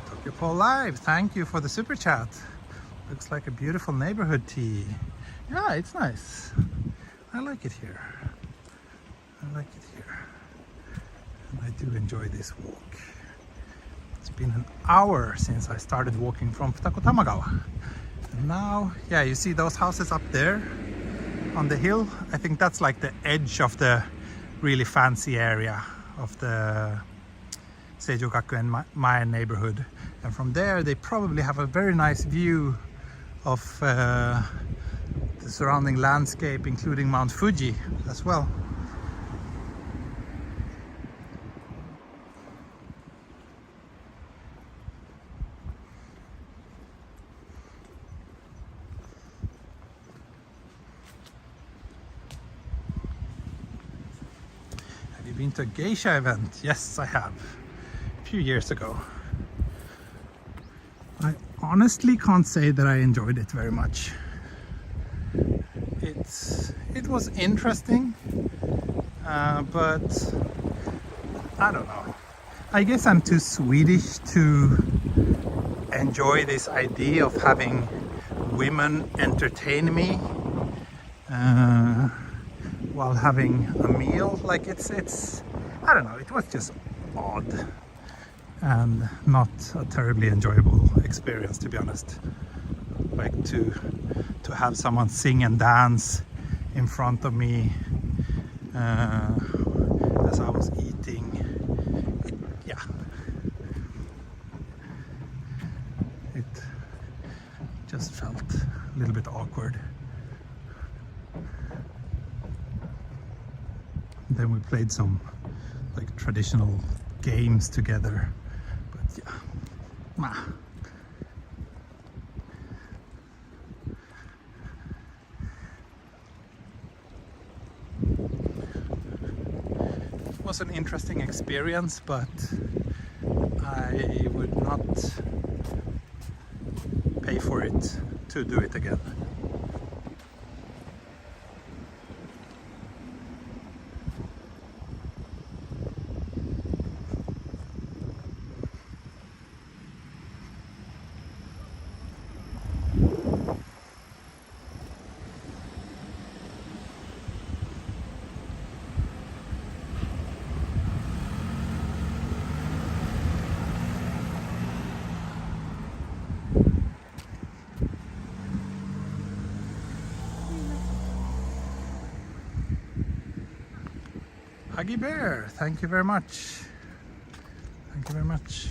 Tokyo Pole Live, thank you for the super chat. Looks like a beautiful neighborhood tea. Yeah, it's nice. I like it here. I like it here. And I do enjoy this walk. It's been an hour since I started walking from Futako Tamagawa. And now, yeah, you see those houses up there on the hill? I think that's like the edge of the really fancy area of the Seijogakuen Mayan neighborhood. And from there, they probably have a very nice view of the surrounding landscape, including Mount Fuji as well. Been to a geisha event? Yes, I have. A few years ago. I honestly can't say that I enjoyed it very much. It was interesting, but I don't know. I guess I'm too Swedish to enjoy this idea of having women entertain me while having a meal. Like it's I don't know, it was just odd and not a terribly enjoyable experience, to be honest. Like to have someone sing and dance in front of me as I was eating. It just felt a little bit awkward. Then we played some like traditional games together, but yeah, it was an interesting experience, but I would not pay for it to do it again. Huggy Bear, thank you very much. Thank you very much.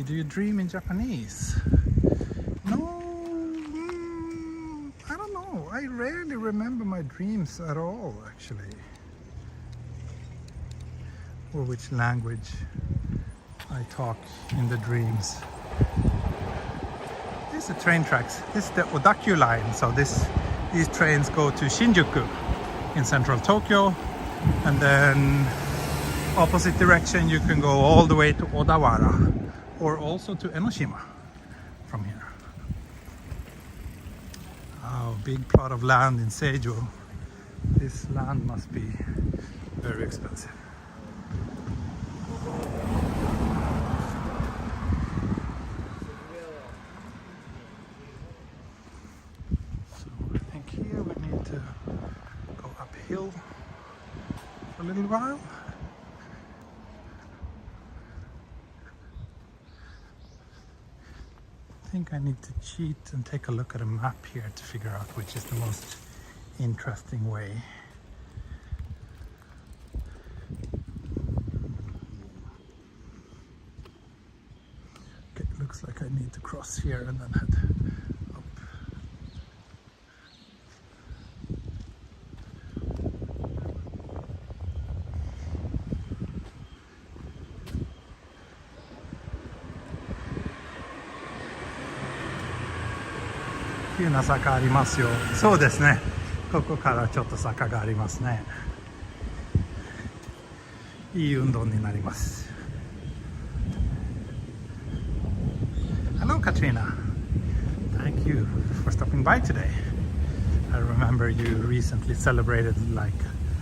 Do you dream in Japanese? No, I don't know. I rarely remember my dreams at all, actually. Or which language I talk in the dreams. These are train tracks. This is the Odakyu line. So these trains go to Shinjuku in central Tokyo, and then opposite direction you can go all the way to Odawara or also to Enoshima from here. Oh, big plot of land in Seijo. This land must be very expensive. So I think here we need to go uphill for a little while. I think I need to cheat and take a look at a map here to figure out which is the most interesting way. Okay, looks like I need to cross here and then head up.急な坂ありますよ。そうですね。ここからちょっと坂がありますね。いい運動になります。Hello, Katrina. Thank you for stopping by today. I remember you recently celebrated like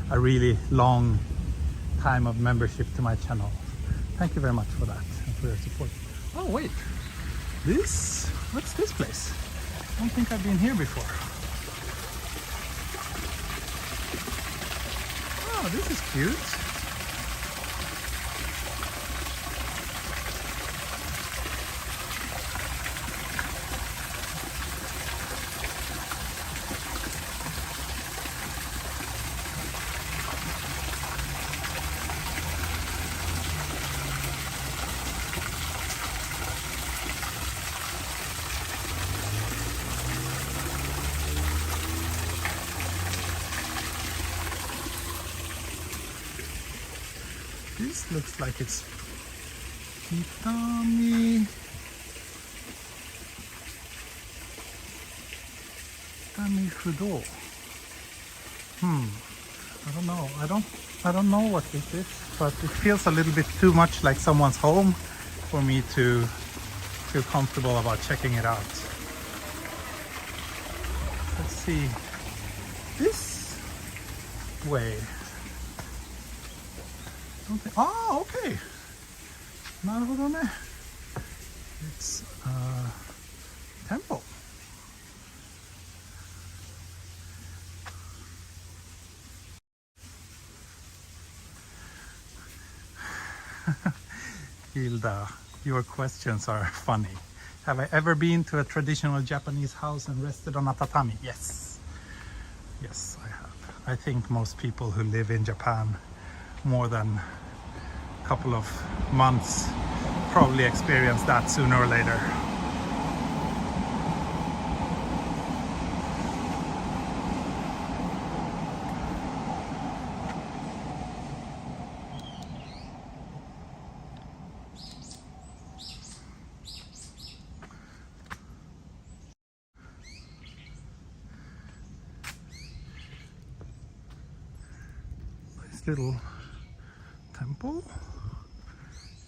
a really long time of membership to my channel. Thank you very much for that and for your support. Oh wait, what's this place? I don't think I've been here before. Oh, this is cute. This looks like it's Kitami Fudo. I don't know. I don't know what this is, but it feels a little bit too much like someone's home for me to feel comfortable about checking it out. Let's see. This way. Oh, okay. なるほどね。It's a temple. Hilda, your questions are funny. Have I ever been to a traditional Japanese house and rested on a tatami? Yes. Yes, I have. I think most people who live in Japan more than a couple of months probably experience that sooner or later. This little temple.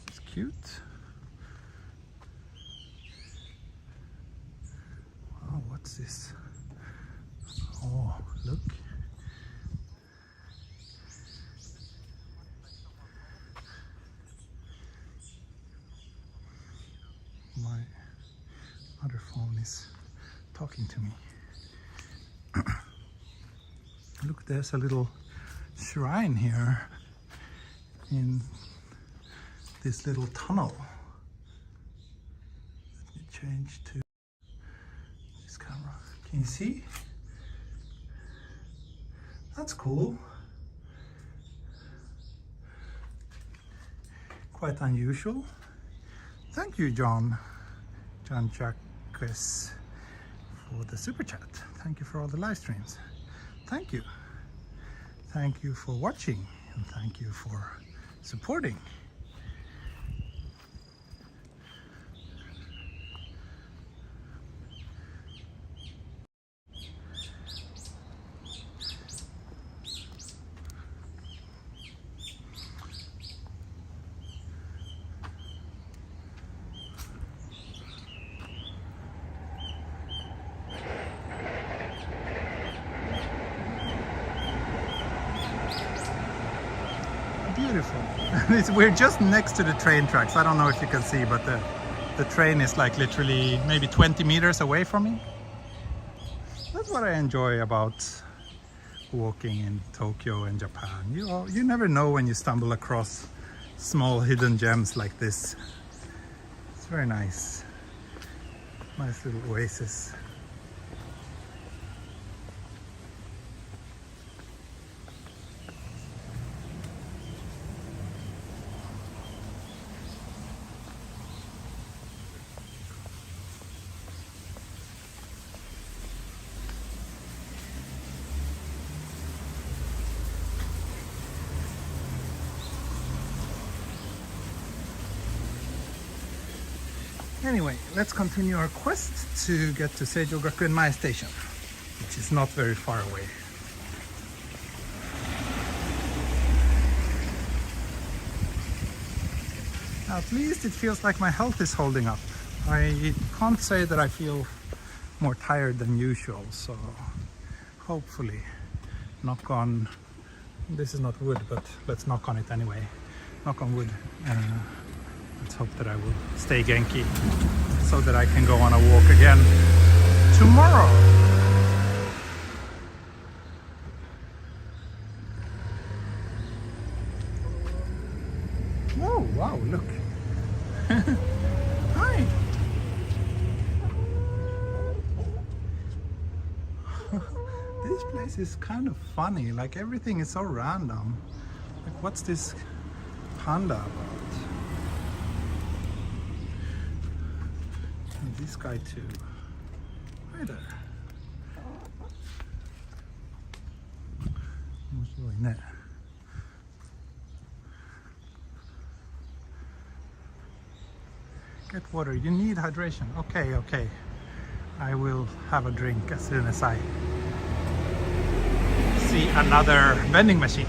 It's cute. Wow, what's this? Oh, look. My other phone is talking to me. Look, there's a little shrine here in this little tunnel. Let me change to this camera. Can you see? That's cool. Quite unusual. Thank you, John Jacques, for the super chat. Thank you for all the live streams. Thank you. Thank you for watching and thank you for supporting. Beautiful. We're just next to the train tracks. I don't know if you can see, but the train is like literally maybe 20 meters away from me. That's what I enjoy about walking in Tokyo and Japan. You never know when you stumble across small hidden gems like this. It's very nice. Nice little oasis. Anyway, let's continue our quest to get to Seijogakuen station, which is not very far away. At least it feels like my health is holding up. I can't say that I feel more tired than usual, so hopefully, knock on, this is not wood, but let's knock on it anyway. Knock on wood. Let's hope that I will stay Genki so that I can go on a walk again tomorrow. Oh, wow, look. Hi. This place is kind of funny, like everything is so random. Like, what's this panda about? And this guy too. Hi there. 面白いね。Get water. You need hydration. Okay, okay. I will have a drink as soon as I see another vending machine.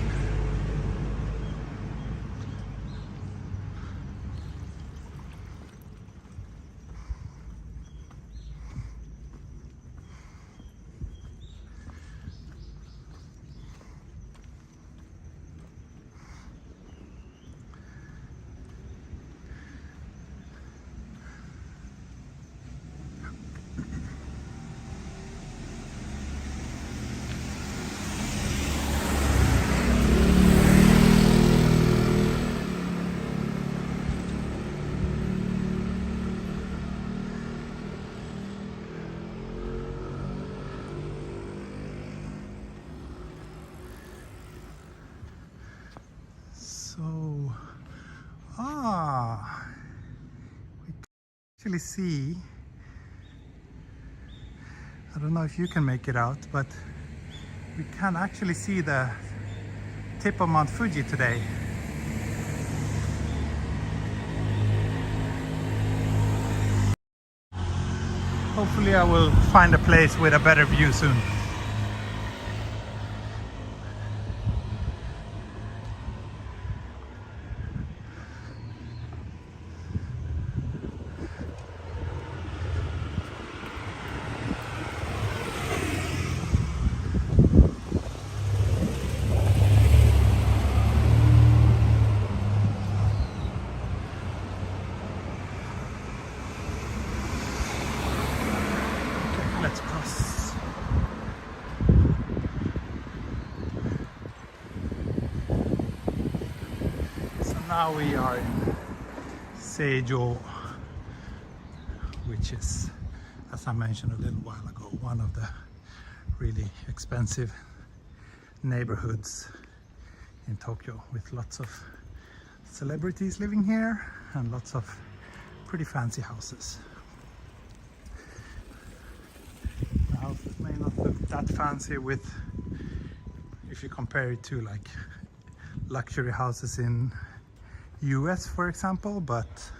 So, we can actually see, I don't know if you can make it out, but we can actually see the tip of Mount Fuji today. Hopefully I will find a place with a better view soon. Let's cross. So now we are in Seijo, which is, as I mentioned a little while ago, one of the really expensive neighborhoods in Tokyo, with lots of celebrities living here and lots of pretty fancy houses. It may not look that fancy if you compare it to like luxury houses in US, for example, but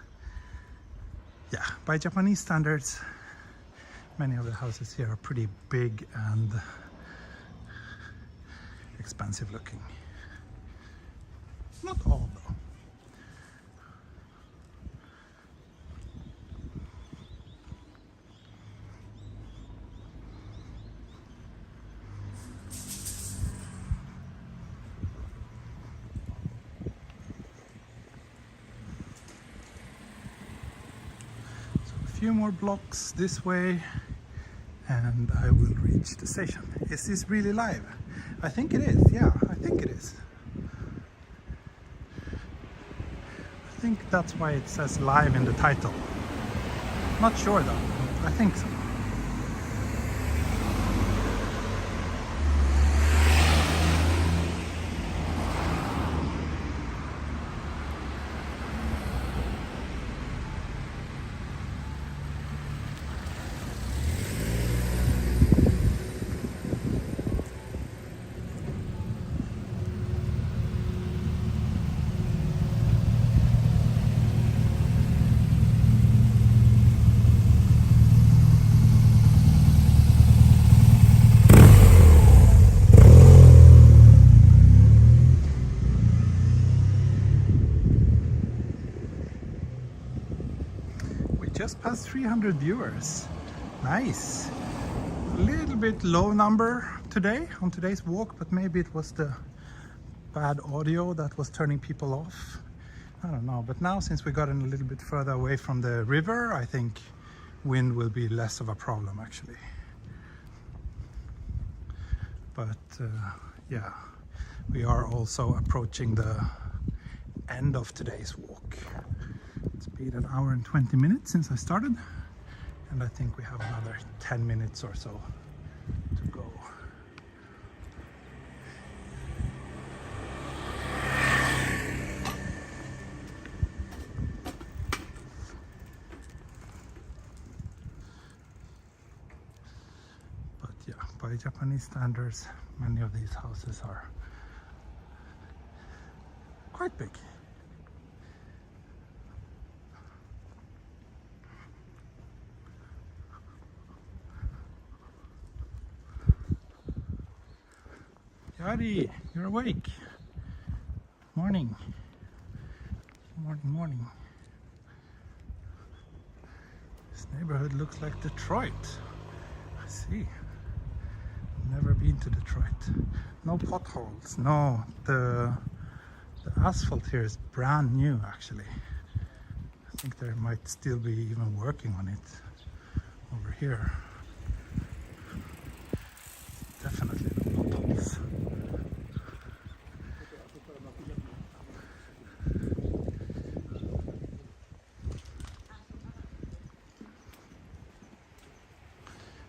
yeah, by Japanese standards, many of the houses here are pretty big and expensive looking. Not all though. few more blocks this way and I will reach the station. Is this really live? I think it is. Yeah, I think it is. I think that's why it says live in the title. Not sure though. I think so. Just past 300 viewers. Nice. A little bit low number today on today's walk, but maybe it was the bad audio that was turning people off. I don't know, but now since we gotten a little bit further away from the river, I think wind will be less of a problem actually. But yeah, we are also approaching the end of today's walk. It's been an hour and 20 minutes since I started, and I think we have another 10 minutes or so to go. But yeah, by Japanese standards, many of these houses are quite big. Yari, you're awake. Morning. Morning, morning. This neighborhood looks like Detroit. I see. Never been to Detroit. No potholes. No, the asphalt here is brand new actually. I think there might still be even working on it over here. Definitely no potholes.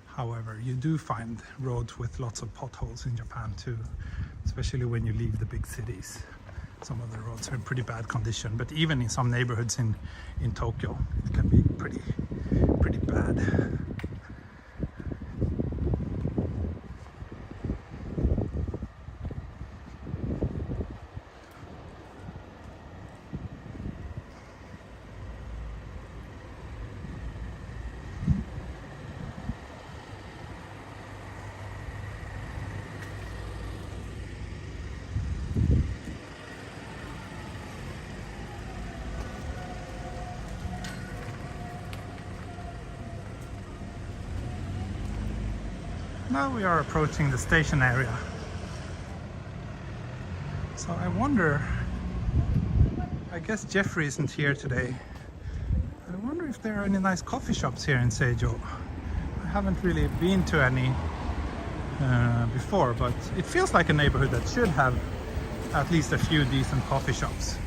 However, you do find roads with lots of potholes in Japan too, especially when you leave the big cities. Some of the roads are in pretty bad condition, but even in some neighborhoods in Tokyo, it can be pretty bad. Now we are approaching the station area. So I wonder, I guess Jeffrey isn't here today. I wonder if there are any nice coffee shops here in Seijo. I haven't really been to any before, but it feels like a neighborhood that should have at least a few decent coffee shops.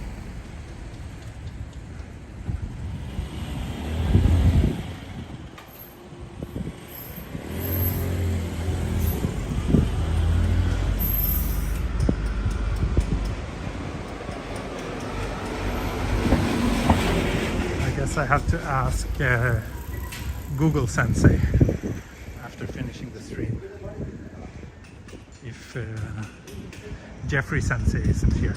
I have to ask Google Sensei after finishing the stream if Jeffrey Sensei isn't here.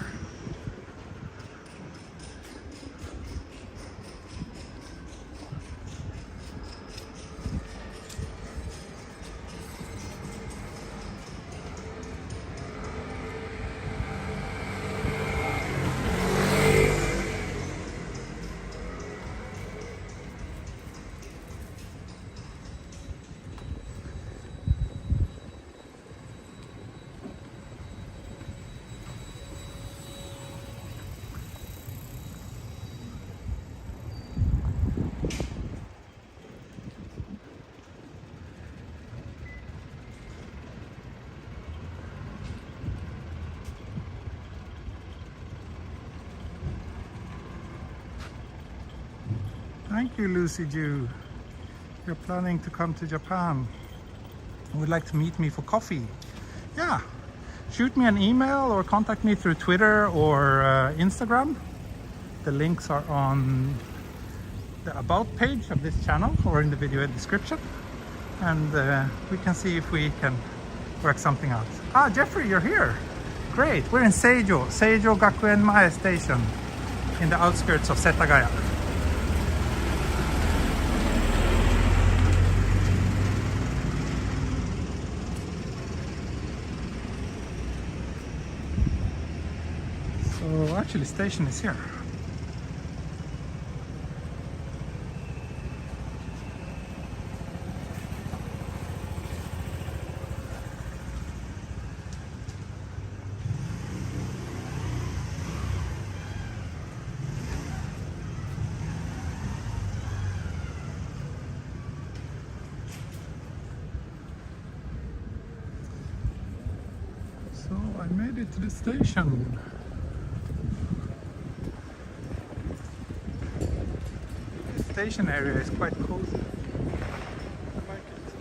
Thank you, Lucy Jew. You're planning to come to Japan. You would like to meet me for coffee? Yeah. Shoot me an email or contact me through Twitter or Instagram. The links are on the about page of this channel or in the video description. And we can see if we can work something out. Ah, Jeffrey, you're here. Great. We're in Seijo, Seijogakuen station in the outskirts of Setagaya. So actually station is here. So I made it to the station. The station area is quite cozy. I like it.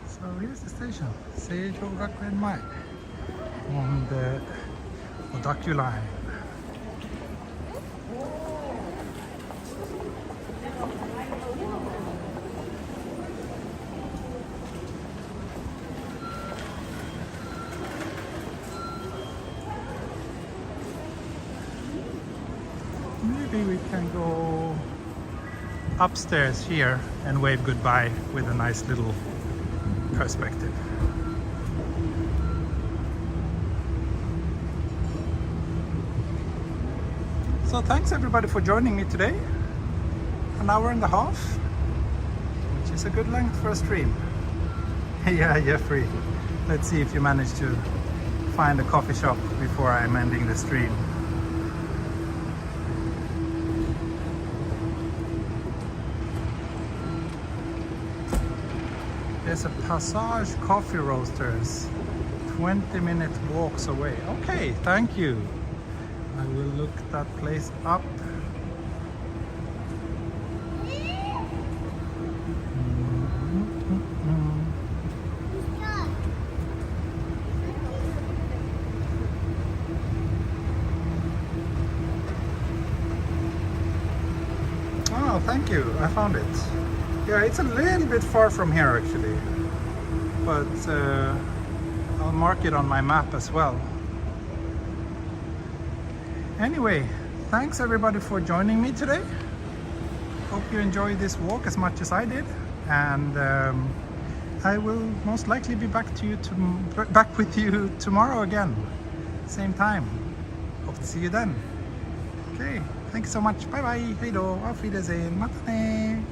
So here's the station, Seijogakuen on the Odaku line. Maybe we can go upstairs here and wave goodbye with a nice little perspective. So thanks everybody for joining me today. An hour and a half, which is a good length for a stream. Yeah, Jeffrey. Let's see if you manage to find a coffee shop before I'm ending the stream. There's a Passage Coffee Roasters, 20-minute walks away. Okay, thank you. I will look that place up. Oh, thank you. I found it. Yeah, it's a little bit far from here actually, but I'll mark it on my map as well. Anyway, thanks everybody for joining me today. Hope you enjoyed this walk as much as I did, and I will most likely be back with you tomorrow again, same time. Hope to see you then. Okay, thank you so much. Bye bye. Hei do. Auf Wiedersehen. Mata ne.